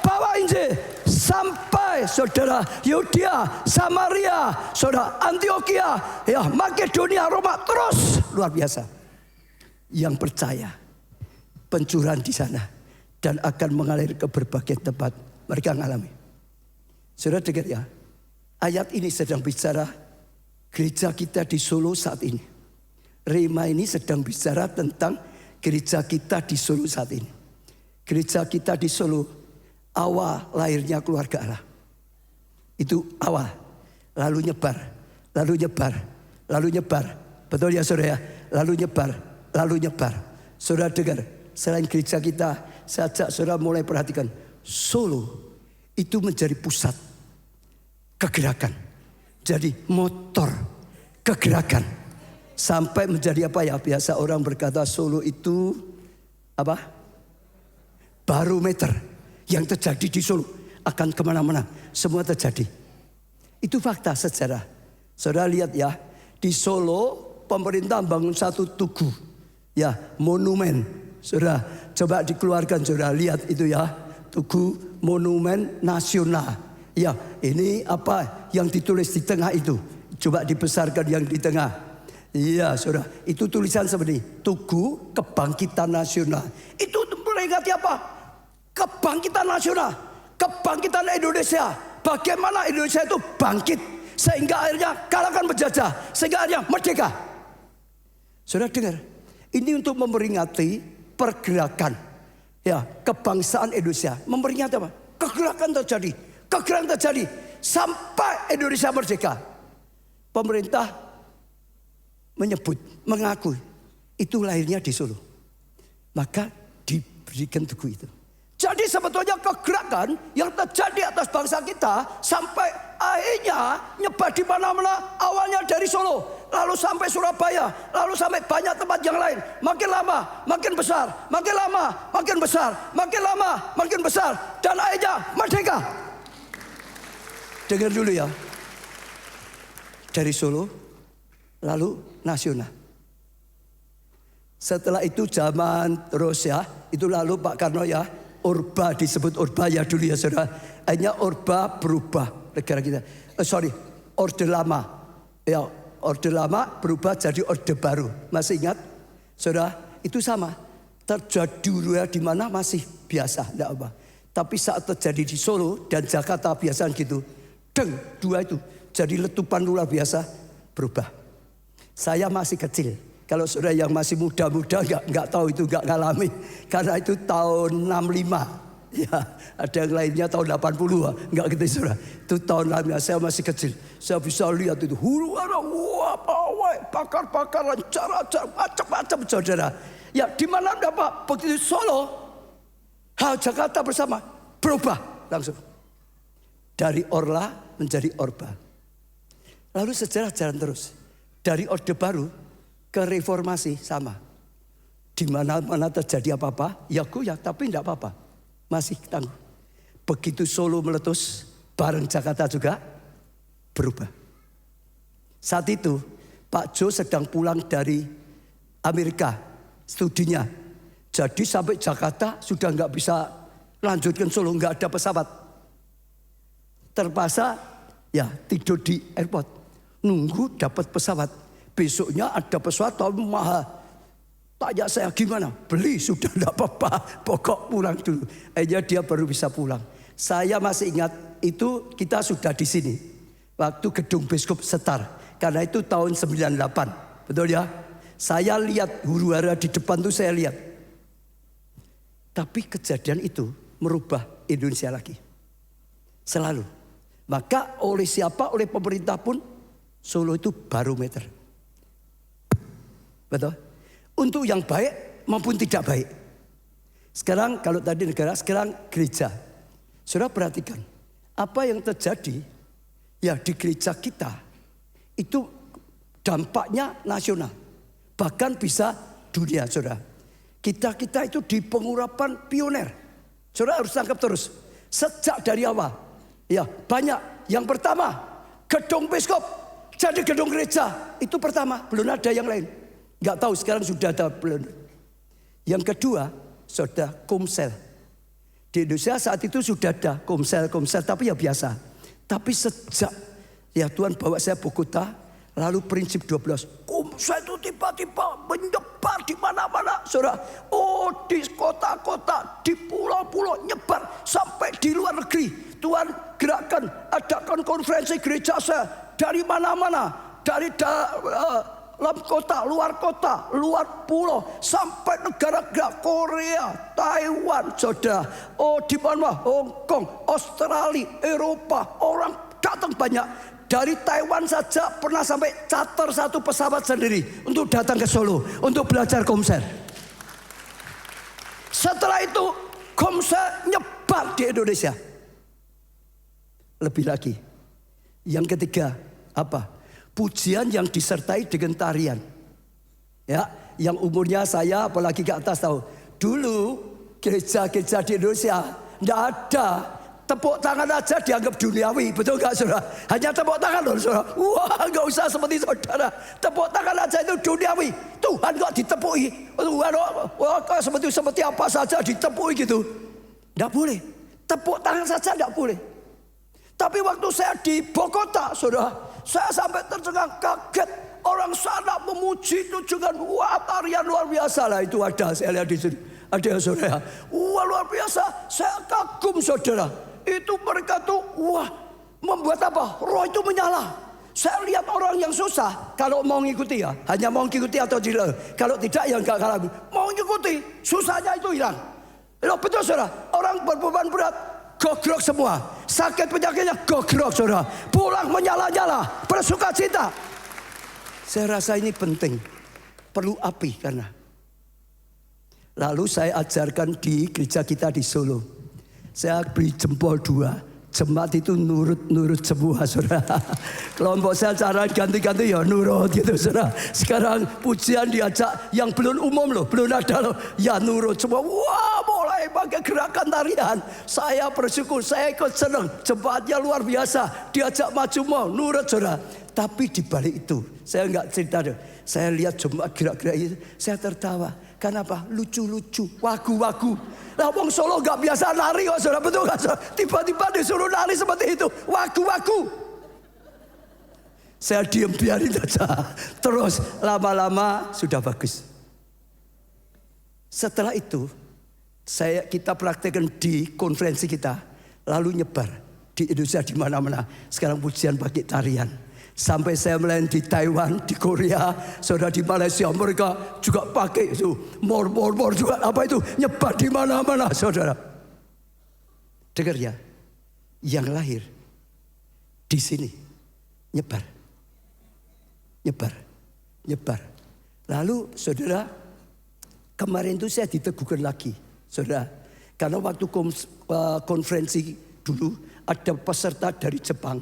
[SPEAKER 1] Bawa Injil sampai saudara Yudea, Samaria, saudara Antioquia, ya Makedonia, Roma, terus luar biasa. Yang percaya pencurahan di sana dan akan mengalir ke berbagai tempat mereka mengalami. Saudara dengar ya, ayat ini sedang bicara gereja kita di Solo saat ini. Rema ini sedang bicara tentang gereja kita di Solo saat ini. Gereja kita di Solo awal lahirnya keluarga Allah. Itu awal, lalu nyebar, lalu nyebar, lalu nyebar. Betul ya saudara ya? Lalu nyebar, lalu nyebar. Saudara dengar, selain gereja kita, saya ajak saudara mulai perhatikan. Solo itu menjadi pusat kegerakan. Jadi motor kegerakan. Sampai menjadi apa ya? Biasa orang berkata Solo itu apa? Barometer. Yang terjadi di Solo akan kemana-mana. Semua terjadi. Itu fakta sejarah. Saudara lihat ya. Di Solo pemerintah bangun satu tugu. Ya, monumen. Saudara, coba dikeluarkan, saudara lihat itu ya, Tugu Monumen Nasional. Ya, ini apa yang ditulis di tengah itu? Coba dibesarkan yang di tengah. Iya, saudara, itu tulisan seperti ini, Tugu Kebangkitan Nasional. Itu memperingati apa? Kebangkitan nasional, kebangkitan Indonesia. Bagaimana Indonesia itu bangkit sehingga akhirnya kalahkan penjajah, sehingga akhirnya merdeka. Saudara dengar, ini untuk memperingati pergerakan ya kebangsaan Indonesia. Memperingati apa? Kegerakan terjadi sampai Indonesia merdeka. Pemerintah menyebut, mengakui itu lahirnya di Solo. Maka diberikan tugu itu. Jadi sebetulnya kegerakan yang terjadi atas bangsa kita sampai akhirnya nyebar di mana-mana, awalnya dari Solo, lalu sampai Surabaya, lalu sampai banyak tempat yang lain. Makin lama makin besar, makin lama makin besar, makin lama makin besar, dan akhirnya merdeka. Dengar dulu ya. Dari Solo lalu nasional. Setelah itu zaman terus ya, itu lalu Pak Karno ya, Orba disebut Orba ya dulu ya saudara. Hanya Orba berubah negara kita. Orde Lama. Ya, Orde Lama berubah jadi Orde Baru. Masih ingat? Saudara, itu sama. Terjadi di mana masih biasa, enggak apa. Tapi saat terjadi di Solo dan Jakarta biasa gitu, dua itu jadi letupan luar biasa berubah. Saya masih kecil. Kalau saudara yang masih muda-muda nggak tahu itu, nggak ngalami. Karena itu tahun 65. Ya, ada yang lainnya tahun 80. Nggak gitu saudara. Itu tahun 65, saya masih kecil. Saya bisa lihat itu. Huru hara, wah, bakar-bakaran, cara-cara, macam-macam saudara. Ya, di mana ada Pak? Begitu Solo, Jakarta bersama, berubah langsung. Dari Orla menjadi Orba. Lalu sejarah jalan terus. Dari Orde Baru ke reformasi sama. Di mana-mana terjadi apa-apa, ya goyah, tapi tidak apa-apa. Masih tangguh. Begitu Solo meletus, bareng Jakarta juga berubah. Saat itu Pak Jo sedang pulang dari Amerika studinya. Jadi sampai Jakarta sudah nggak bisa lanjutkan Solo, nggak ada pesawat. Terpaksa ya tidur di airport, nunggu dapat pesawat. Besoknya ada pesawat tapi mahal. Tanya saya gimana? Beli sudah tidak apa-apa. Pokok pulang dulu. Akhirnya dia baru bisa pulang. Saya masih ingat itu kita sudah di sini. Waktu gedung Biskup Setar. Karena itu tahun 98. Betul ya? Saya lihat huru hara di depan itu saya lihat. Tapi kejadian itu merubah Indonesia lagi. Selalu. Maka oleh siapa? Oleh pemerintah pun Solo itu barometer. Betul? Untuk yang baik maupun tidak baik. Sekarang kalau tadi negara, sekarang gereja. Saudara perhatikan. Apa yang terjadi ya di gereja kita itu dampaknya nasional. Bahkan bisa dunia saudara. Kita itu di pengurapan pioner. Saudara harus tangkap terus. Sejak dari awal. Ya banyak. Yang pertama gedung Biskup jadi gedung gereja. Itu pertama. Belum ada yang lain. Nggak tahu sekarang sudah ada belum. Yang kedua, saudara, Komsel. Di Indonesia saat itu sudah ada Komsel, tapi ya biasa. Tapi sejak ya Tuhan bawa saya ke kota, lalu prinsip 12. Komsel itu tiba-tiba menyebar di mana-mana, saudara. Oh, di kota-kota, di pulau-pulau nyebar sampai di luar negeri. Tuhan gerakkan, adakan konferensi gereja saya dari mana-mana, dari dalam kota, luar pulau, sampai negara-negara Korea, Taiwan, saudara. Oh, di mana? Hong Kong, Australia, Eropa, orang datang banyak. Dari Taiwan saja pernah sampai charter satu pesawat sendiri untuk datang ke Solo untuk belajar Komsel. Setelah itu Komsel nyebar di Indonesia. Lebih lagi, yang ketiga apa? Pujian yang disertai dengan tarian. Ya, yang umurnya saya apalagi ke atas tahu. Dulu gereja-gereja di Indonesia tidak ada. Tepuk tangan aja dianggap duniawi, betul gak saudara? Hanya tepuk tangan loh saudara. Wah, gak usah seperti saudara. Tepuk tangan aja itu duniawi. Tuhan kok ditepui. Tuhan kok seperti apa saja ditepui gitu. Tidak boleh. Tepuk tangan saja tidak boleh. Tapi waktu saya di Bogota saudara, saya sampai tercengang kaget. Orang sana memuji itu dengan wah tarian luar biasa lah. Itu ada, saya lihat di sini. Ada saudara. Wah luar biasa. Saya kagum saudara. Itu mereka tuh wah membuat apa? Roh itu menyala. Saya lihat orang yang susah. Kalau mau ngikuti ya. Hanya mau ngikuti atau tidak. Kalau tidak ya enggak kalah. Mau ngikuti. Susahnya itu hilang. Betul saudara. Orang berbeban berat. Gogrok semua. Sakit penyakitnya gogrok saudara. Pulang menyala-nyala. Bersuka cita. Saya rasa ini penting. Perlu api karena. Lalu saya ajarkan di gereja kita di Solo. Saya beri jempol 2. Jemaat itu nurut semua, saudara. Kelompok saya cara ganti-ganti ya nurut gitu, saudara. Sekarang pujian diajak yang belum umum loh, belum ada loh, ya nurut semua. Wah, mulai pakai gerakan tarian. Saya bersyukur, saya ikut senang. Jemaatnya luar biasa, diajak maju mau nurut, saudara. Tapi di balik itu, saya nggak cerita deh. Saya lihat jemaat gerak-gerak itu, saya tertawa. Kenapa? Lucu-lucu, wagu-wagu. Lah wong Solo gak biasa nari kok, saudara, betul kan? Tiba-tiba disuruh nari seperti itu, wagu-wagu. Saya diam, biarin aja. Terus lama-lama sudah bagus. Setelah itu kita praktekkan di konferensi kita, lalu nyebar di Indonesia di mana-mana. Sekarang pujian pakai tarian. Sampai saya melayani di Taiwan, di Korea, saudara, di Malaysia, mereka juga pakai itu mor juga apa itu nyebar di mana-mana, saudara. Dengar ya, yang lahir di sini nyebar. Lalu saudara, kemarin itu saya diteguhkan lagi, saudara, karena waktu konferensi dulu ada peserta dari Jepang.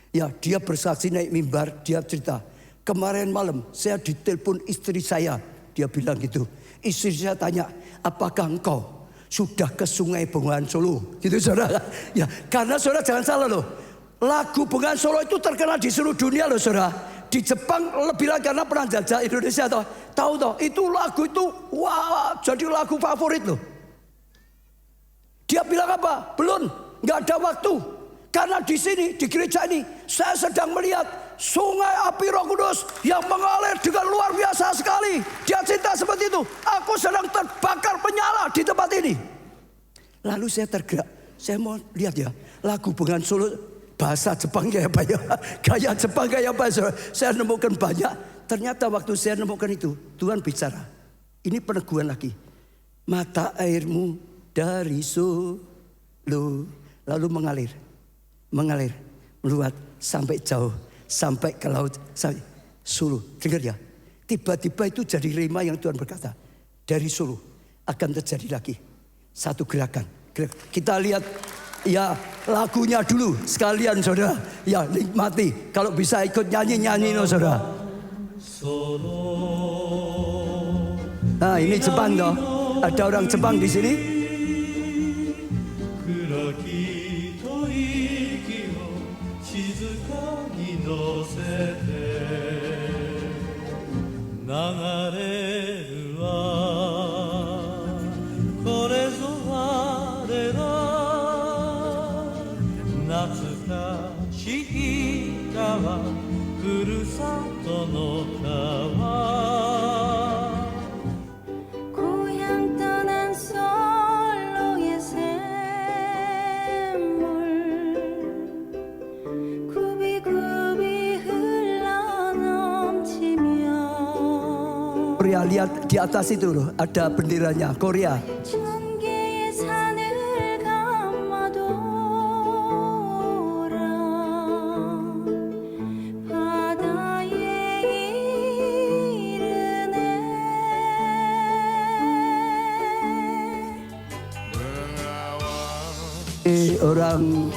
[SPEAKER 1] Ya, dia bersaksi naik mimbar, dia cerita, kemarin malam saya ditelepon istri saya, dia bilang gitu. Istri saya tanya, apakah engkau sudah ke Sungai Bengawan Solo? Gitu, saudara. Ya, karena saudara jangan salah loh, lagu Bengawan Solo itu terkenal di seluruh dunia loh, saudara. Di Jepang lebih lagi karena pernah jajah Indonesia toh. Tahu toh, itu lagu itu wah jadi lagu favorit loh. Dia bilang apa? Belum, nggak ada waktu. Karena di sini, di gereja ini, saya sedang melihat sungai api Roh Kudus yang mengalir dengan luar biasa sekali. Dia cerita seperti itu. Aku sedang terbakar menyala di tempat ini. Lalu saya tergerak. Saya mau lihat ya, lagu Bengawan Solo bahasa Jepang kayak apa ya? Gaya Jepang kayak apa? Saya nemukan banyak. Ternyata waktu saya nemukan itu, Tuhan bicara. Ini peneguhan lagi. Mata airmu dari Solo lalu mengalir, meluat sampai jauh, sampai ke laut, sampai Solo. Dengar ya, tiba-tiba itu jadi rema yang Tuhan berkata, dari Solo akan terjadi lagi satu gerakan. Kita lihat ya lagunya dulu sekalian, saudara. Ya nikmati, kalau bisa ikut nyanyi no, saudara. Nah ini Jepang toh, ada orang Jepang di sini. Korea, lihat di atas itu loh, ada benderanya Korea. Orang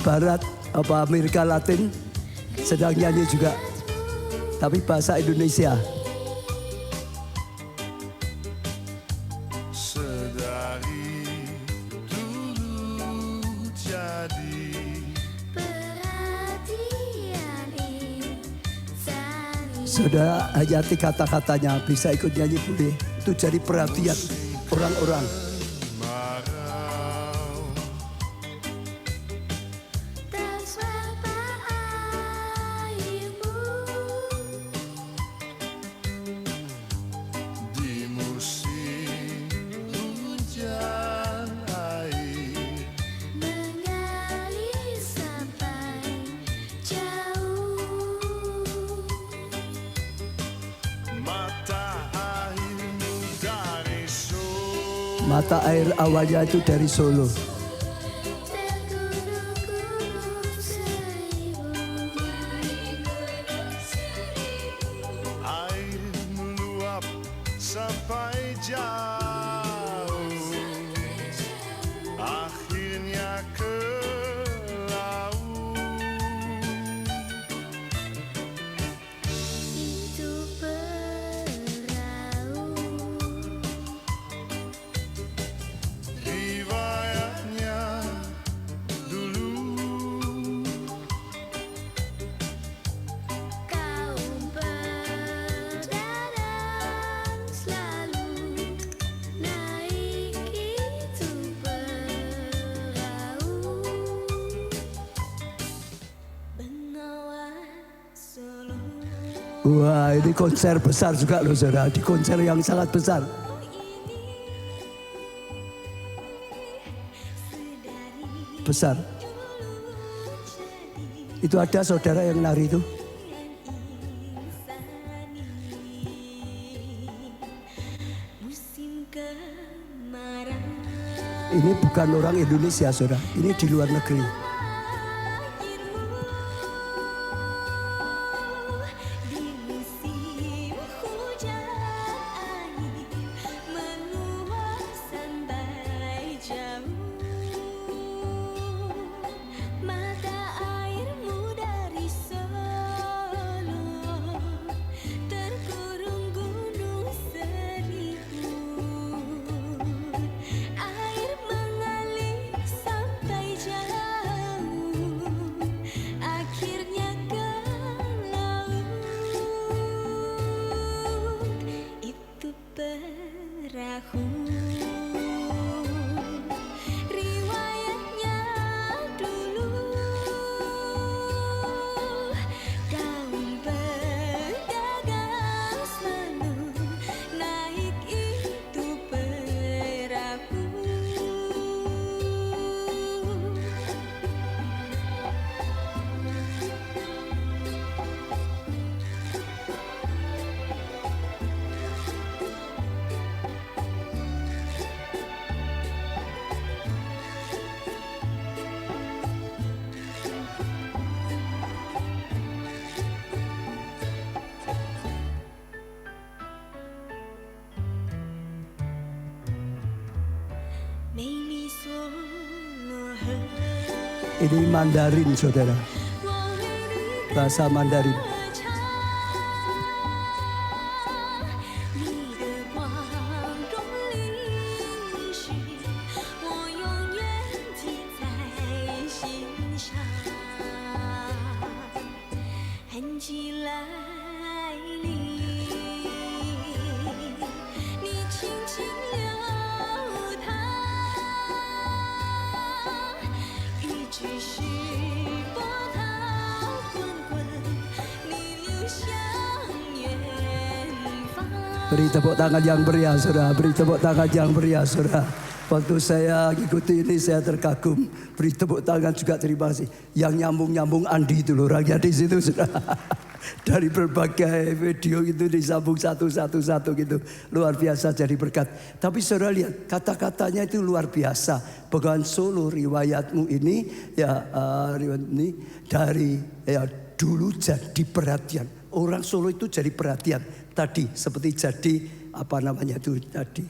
[SPEAKER 1] Barat apa Amerika Latin sedang nyanyi juga, tapi bahasa Indonesia. Saudara hayati kata-katanya, bisa ikut nyanyi boleh. Itu jadi perhatian orang-orang. Mata air awalnya itu dari Solo.
[SPEAKER 2] Air meluap sampai jauh, akhirnya ke
[SPEAKER 1] Wah, ini konser besar juga loh saudara. Di konser yang sangat besar. Besar. Itu ada saudara yang nari itu. Ini bukan orang Indonesia saudara. Ini di luar negeri. Ini Mandarin saudara. Bahasa Mandarin. Beri tepuk tangan yang meriah saudara, beri tepuk tangan yang meriah saudara. Waktu saya ikuti ini saya terkagum. Beri tepuk tangan juga terima kasih. Yang nyambung-nyambung Andi itu loh, orangnya di situ saudara. Dari berbagai video itu disambung satu-satu gitu. Luar biasa jadi berkat. Tapi saudara lihat kata-katanya itu luar biasa. Bengawan Solo riwayatmu ini ya riwayat ini dari ya dulu jadi perhatian. Orang Solo itu jadi perhatian. Tadi seperti jadi apa namanya itu tadi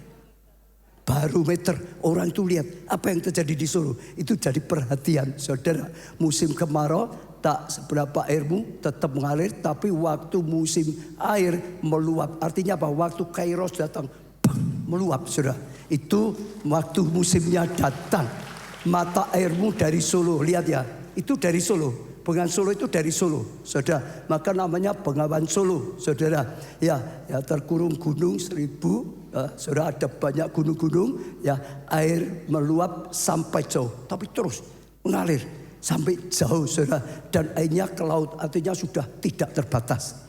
[SPEAKER 1] barometer, orang itu lihat apa yang terjadi di Solo itu jadi perhatian saudara. Musim kemarau tak seberapa airmu tetap mengalir, tapi waktu musim air meluap, artinya apa? Waktu Kairos datang meluap saudara, itu waktu musimnya datang. Mata airmu dari Solo, lihat ya, itu dari Solo. Bengawan Solo itu dari Solo, saudara. Maka namanya Bengawan Solo, saudara. Ya terkurung gunung 1000, saudara, ada banyak gunung-gunung. Ya air meluap sampai jauh, tapi terus mengalir sampai jauh, saudara. Dan airnya ke laut, artinya sudah tidak terbatas.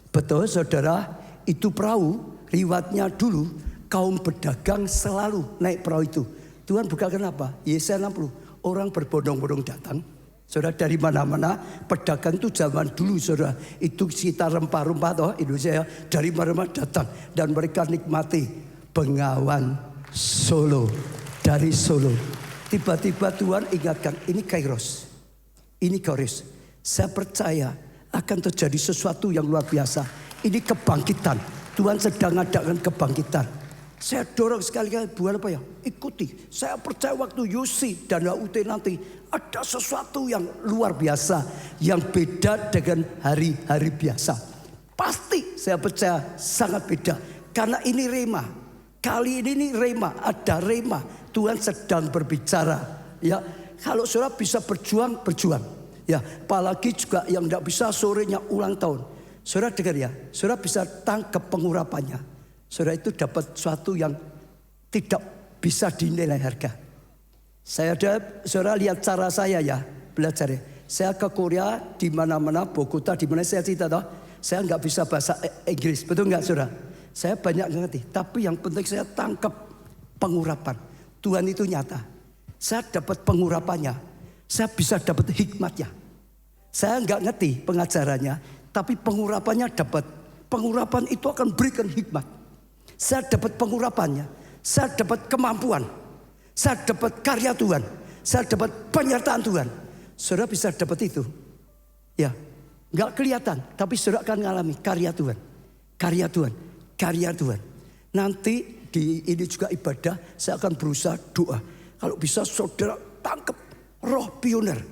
[SPEAKER 1] Betul, saudara. Itu perahu, riwayatnya dulu kaum pedagang selalu naik perahu itu. Tuhan bukakan apa? Yesaya 60, orang berbondong-bondong datang. Saudara, dari mana-mana pedagang itu zaman dulu saudara, itu sekitar rempah-rempah toh Indonesia, dari mana-mana datang dan mereka nikmati Bengawan Solo dari Solo. Tiba-tiba Tuhan ingatkan, ini Kairos, ini Kairos. Saya percaya akan terjadi sesuatu yang luar biasa. Ini kebangkitan. Tuhan sedang adakan kebangkitan. Saya dorong sekali-kali, bukan apa ya, ikuti. Saya percaya waktu Yusi dan HUT nanti ada sesuatu yang luar biasa, yang beda dengan hari-hari biasa. Pasti saya percaya sangat beda, karena ini rema. Kali ini rema, ada rema. Tuhan sedang berbicara. Ya, kalau saudara bisa berjuang, berjuang. Ya, apalagi juga yang tidak bisa sorenya ulang tahun. Saudara dengar ya, saudara bisa tangkap pengurapannya. Saudara itu dapat sesuatu yang tidak bisa dinilai harga. Saudara lihat cara saya ya, belajar ya. Saya ke Korea di mana-mana, Bogota di mana saya cerita toh. Saya nggak bisa bahasa Inggris, betul nggak saudara? Saya banyak ngerti, tapi yang penting saya tangkap pengurapan. Tuhan itu nyata. Saya dapat pengurapannya, saya bisa dapat hikmatnya. Saya nggak ngerti pengajarannya, tapi pengurapannya dapat. Pengurapan itu akan berikan hikmat. Saya dapat pengurapannya, saya dapat kemampuan, saya dapat karya Tuhan, saya dapat penyertaan Tuhan. Saudara bisa dapat itu, ya, nggak kelihatan, tapi saudara akan mengalami karya Tuhan, karya Tuhan, karya Tuhan. Nanti di ini juga ibadah, saya akan berusaha doa. Kalau bisa saudara tangkap roh pioner,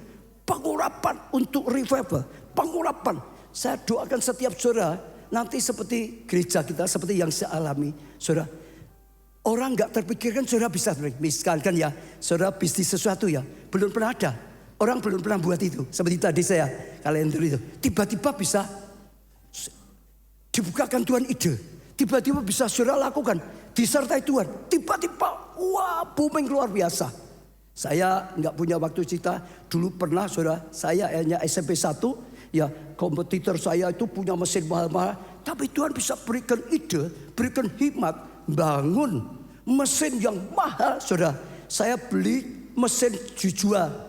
[SPEAKER 1] pengurapan untuk revival, pengurapan. Saya doakan setiap saudara. Nanti seperti gereja kita, seperti yang saya alami, saudara. Orang nggak terpikirkan saudara bisa, misalkan ya, saudara bisnis sesuatu ya, belum pernah ada. Orang belum pernah buat itu. Seperti tadi saya kalender itu. Tiba-tiba bisa dibukakan Tuhan ide. Tiba-tiba bisa saudara lakukan, disertai Tuhan. Tiba-tiba, wah, booming luar biasa. Saya nggak punya waktu cerita. Dulu pernah saudara, saya hanya SMP 1. Ya, kompetitor saya itu punya mesin mahal-mahal, tapi Tuhan bisa berikan ide, berikan hikmat, bangun mesin yang mahal, saudara. Saya beli mesin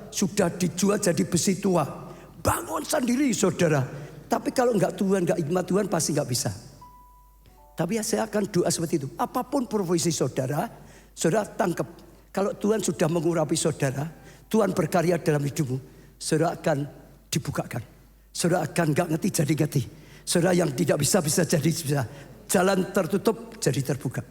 [SPEAKER 1] sudah dijual jadi besi tua, bangun sendiri, saudara. Tapi kalau nggak Tuhan, nggak hikmat Tuhan pasti nggak bisa. Tapi ya saya akan doa seperti itu. Apapun profesi saudara, saudara tangkap. Kalau Tuhan sudah mengurapi saudara, Tuhan berkarya dalam hidupmu, saudara akan dibukakan. Saudara akan gak ngerti jadi ngerti. Saudara yang tidak bisa jadi bisa. Jalan tertutup jadi terbuka.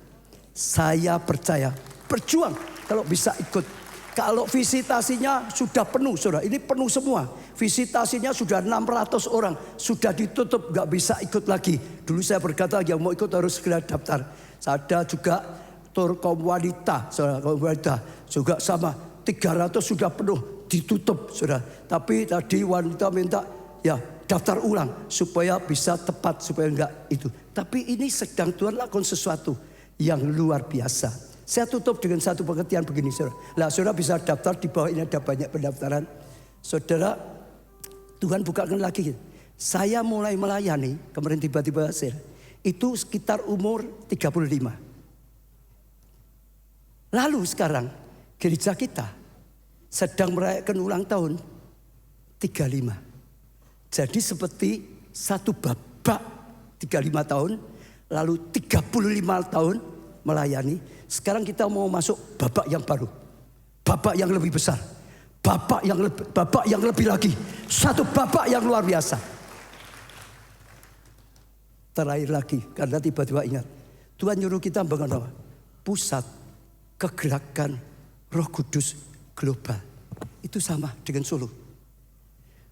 [SPEAKER 1] Saya percaya, berjuang kalau bisa ikut. Kalau visitasinya sudah penuh, saudara, ini penuh semua. Visitasinya sudah 600 orang, sudah ditutup, gak bisa ikut lagi. Dulu saya berkata yang mau ikut harus segera daftar. Ada juga tur kaum wanita, saudara, kaum wanita juga sama. 300 sudah penuh, ditutup, saudara. Tapi tadi wanita minta, ya daftar ulang supaya bisa tepat, supaya enggak itu. Tapi ini sedang Tuhan lakukan sesuatu yang luar biasa. Saya tutup dengan satu pengertian begini, saudara. Lah saudara bisa daftar, di bawah ini ada banyak pendaftaran. Saudara, Tuhan bukakan lagi. Saya mulai melayani, kemarin tiba-tiba hasil. Itu sekitar umur 35. Lalu sekarang gereja kita sedang merayakan ulang tahun 35. Jadi seperti satu babak 35 tahun, lalu 35 tahun melayani. Sekarang kita mau masuk babak yang baru. Babak yang lebih besar. Babak yang lebih lagi. Satu babak yang luar biasa. Terakhir lagi, karena tiba-tiba ingat. Tuhan nyuruh kita bangun apa? Pusat kegerakan Roh Kudus global. Itu sama dengan Solo.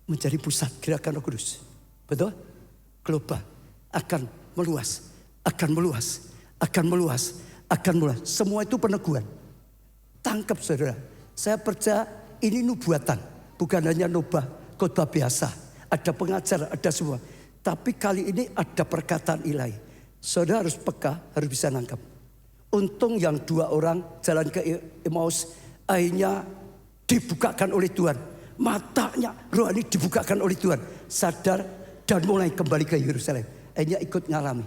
[SPEAKER 1] Menjadi pusat gerakan Roh Kudus. Betul? Global. Akan meluas. Akan meluas. Akan meluas. Akan meluas. Semua itu peneguhan. Tangkap saudara. Saya percaya ini nubuatan. Bukan hanya nubah khotbah biasa. Ada pengajar, ada semua. Tapi kali ini ada perkataan ilahi. Saudara harus peka, harus bisa nangkap. Untung yang 2 orang jalan ke Emmaus. Akhirnya dibukakan oleh Tuhan. Matanya rohani dibukakan oleh Tuhan. Sadar dan mulai kembali ke Yerusalem. Hanya ikut ngalami.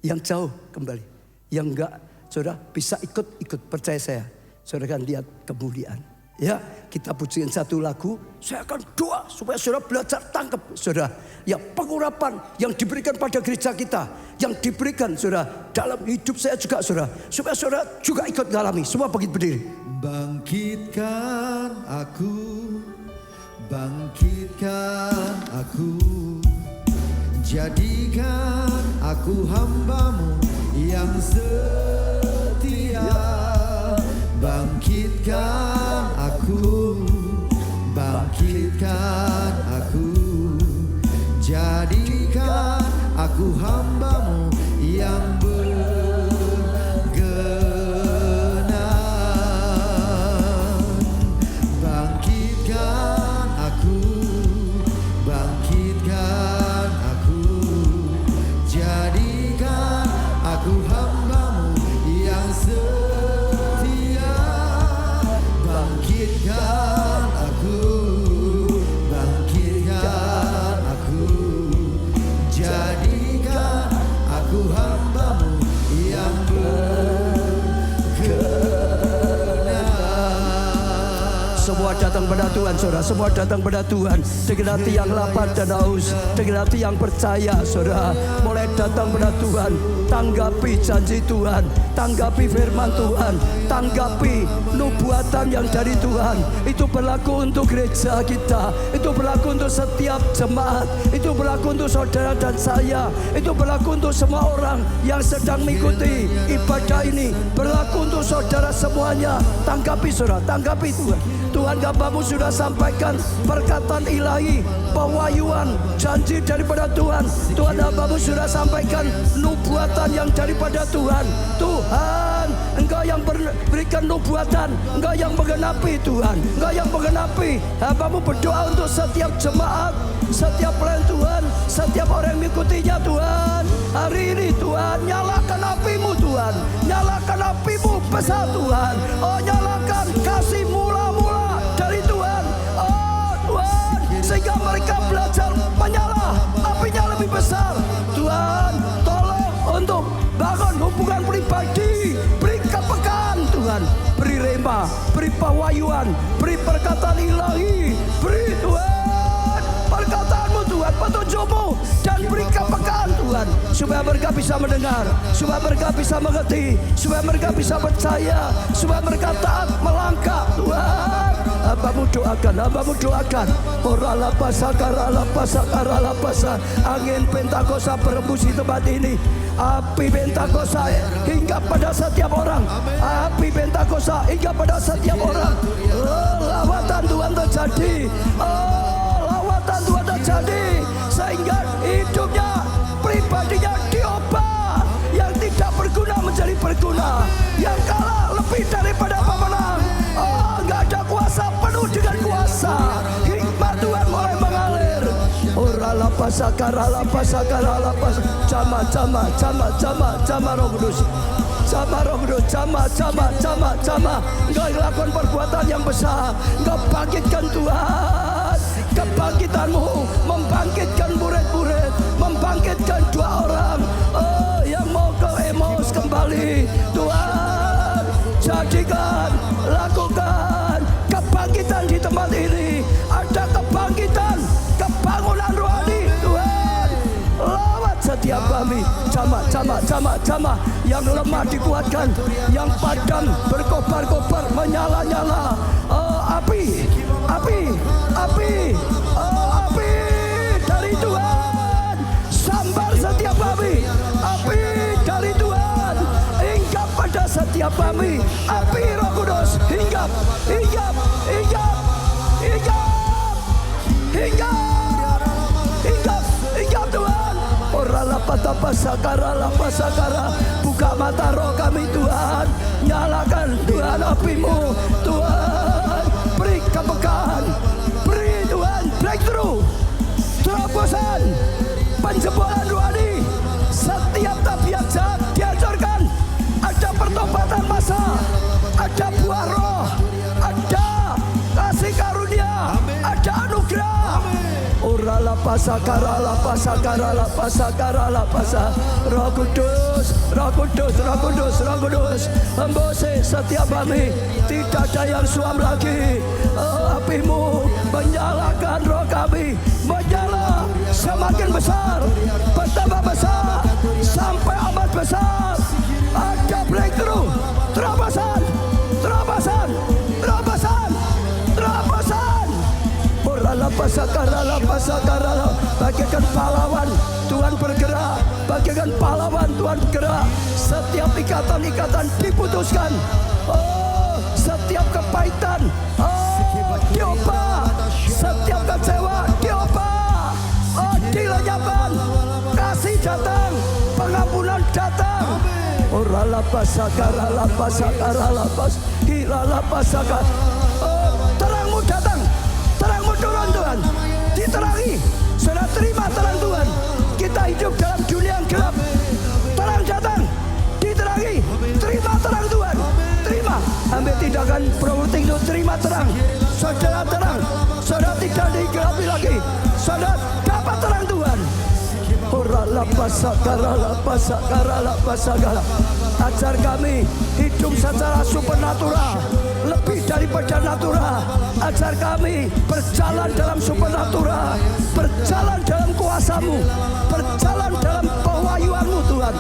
[SPEAKER 1] Yang jauh kembali. Yang enggak, saudara bisa ikut percaya saya. Saudara akan lihat kemuliaan. Ya, kita pujiin satu lagu. Saya akan doa supaya saudara belajar tangkap, saudara. Ya, pengurapan yang diberikan pada gereja kita. Yang diberikan, saudara, dalam hidup saya juga, saudara. Supaya saudara juga ikut ngalami. Semua begitu berdiri.
[SPEAKER 3] Bangkitkan aku, bangkitkan aku, jadikan aku hamba-Mu yang setia. Bangkitkan aku, bangkitkan aku, jadikan aku hamba-Mu yang bangkitkan aku, bangkitkan
[SPEAKER 1] datang pada Tuhan, saudara. Semua datang pada Tuhan dengan hati yang lapar dan haus, dengan hati yang percaya, saudara. Mulai datang pada Tuhan, tanggapi janji Tuhan, tanggapi firman Tuhan, tanggapi nubuatan yang dari Tuhan. Itu berlaku untuk gereja kita, itu berlaku untuk setiap jemaat, itu berlaku untuk saudara dan saya, itu berlaku untuk semua orang yang sedang mengikuti ibadah ini, berlaku untuk saudara semuanya. Tanggapi saudara, tanggapi Tuhan. Tuhan hambamu sudah sampaikan perkataan ilahi, pewahyuan, janji daripada Tuhan. Tuhan hambamu sudah sampaikan nubuatan yang daripada Tuhan. Tuhan, Engkau yang berikan nubuatan, Engkau yang menggenapi Tuhan, Engkau yang menggenapi. Hambamu berdoa untuk setiap jemaat, setiap pelayan Tuhan, setiap orang yang mengikutinya Tuhan. Hari ini Tuhan, nyalakan apimu Tuhan, nyalakan apimu besar Tuhan. Oh, nyalakan kasih mula-mula dari Tuhan. Oh Tuhan, sehingga mereka belajar menyala, apinya lebih besar. Tuhan, tolong untuk bangun hubungan pribadi, beri kepekaan Tuhan, beri rema, beri pewahyuan, beri perkataan ilahi, beri Tuhan perkataanmu Tuhan, petunjukmu, dan beri kepekaan Tuhan, supaya mereka bisa mendengar, supaya mereka bisa mengerti, supaya mereka bisa percaya, supaya mereka taat melangkah. Tuhan, hambamu doakan. Orala pasakara, angin Pentakosta berembus di tempat ini. Api Pentakosta hingga pada setiap orang. Api Pentakosta hingga pada setiap orang. Lawatan Tuhan terjadi. Lawatan Tuhan terjadi, sehingga hidupnya, pribadinya diubah. Yang tidak berguna menjadi berguna, yang kalah lebih daripada pemenang. Nggak ada kuasa, penuh dengan kuasa. Hikmat Tuhan mulai mengalir. Orala pasakara, jama Roh Kudus. Jama. Engkau lakukan perbuatan yang besar. Engkau bangkitkan Tuhan. Kebangkitanmu membangkitkan murid-murid, membangkitkan 2 orang yang mau ke Emmaus kembali. Tuhan, jadikan, lakukan kebangkitan di tempat ini. Ada kebangkitan, kebangunan rohani. Tuhan, lawat setiap kami. Jama. Yang lemah dikuatkan, yang padam berkobar-kobar, menyala-nyala. Api dari Tuhan, sambar setiap kami. Api dari Tuhan hingga pada setiap kami. Api Roh Kudus hinggap Tuhan. Orala pasakara, buka mata roh kami Tuhan, nyalakan Tuhan apimu Tuhan, beri kepekaan, beri Tuhan breakthrough, terobosan, penjebolan rohani. Setiap tabiat jahat dihancurkan. Ada pertobatan masa, ada buah roh, ada kasih karunia, ada anugerah. Orala pasakara. Roh Kudus, embose setiap kami. Tidak ada yang suam lagi. Apimu menyalakan roh kami, menyala semakin besar, bertambah besar, sampai amat besar. Ada breakthrough, terobosan. Orala pasakara, bagaikan pahlawan Tuhan bergerak, bagaikan pahlawan Tuhan bergerak. Setiap ikatan diputuskan. Setiap kepahitan diubah, setiap kecewa diubah. Dilenyapkan, kasih datang, pengampunan datang. Orala pasakara, terangmu datang, terangmu turun Tuhan, diterangi. Saudara terima terang Tuhan. Kita hidup dalam dunia yang gelap, terang datang, diterangi. Terima terang Tuhan, terima. Ambil tindakan promoting itu, terima terang. Saudara terang, saudara tidak digelapi lagi, saudara dapat terang Tuhan. Orala Ajar kami hidup secara supernatural, lebih daripada natural. Ajar kami berjalan dalam supernatural, berjalan dalam kuasa-Mu, berjalan dalam pewahyuan-Mu Tuhan.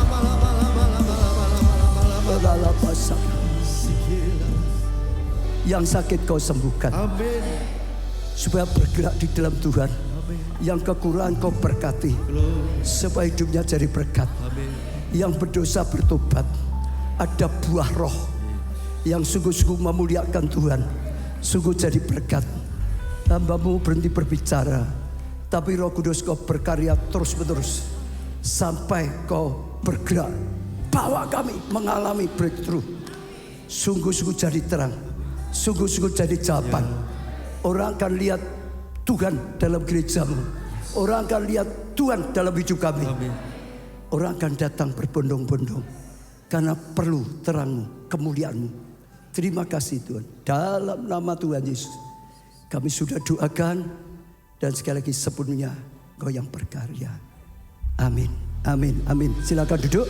[SPEAKER 1] Yang sakit Kau sembuhkan,
[SPEAKER 3] Amin.
[SPEAKER 1] supaya bergerak di dalam Tuhan. Yang kekurangan Kau berkati, supaya hidupnya jadi berkat. Yang berdosa bertobat, ada buah roh yang sungguh-sungguh memuliakan Tuhan, sungguh jadi berkat. Hamba-Mu berhenti berbicara, tapi Roh Kudus Kau berkarya terus-menerus sampai Kau bergerak, bawa kami mengalami breakthrough. Sungguh-sungguh jadi terang, sungguh-sungguh jadi jawaban. Orang akan lihat Tuhan dalam gereja-Mu, orang akan lihat Tuhan dalam hidup kami. Orang akan datang berbondong-bondong karena perlu terang-Mu, kemuliaan-Mu. Terima kasih Tuhan. Dalam nama Tuhan Yesus kami sudah doakan, dan sekali lagi sepenuhnya Kau yang berkarya. Amin, amin, amin. Silakan duduk.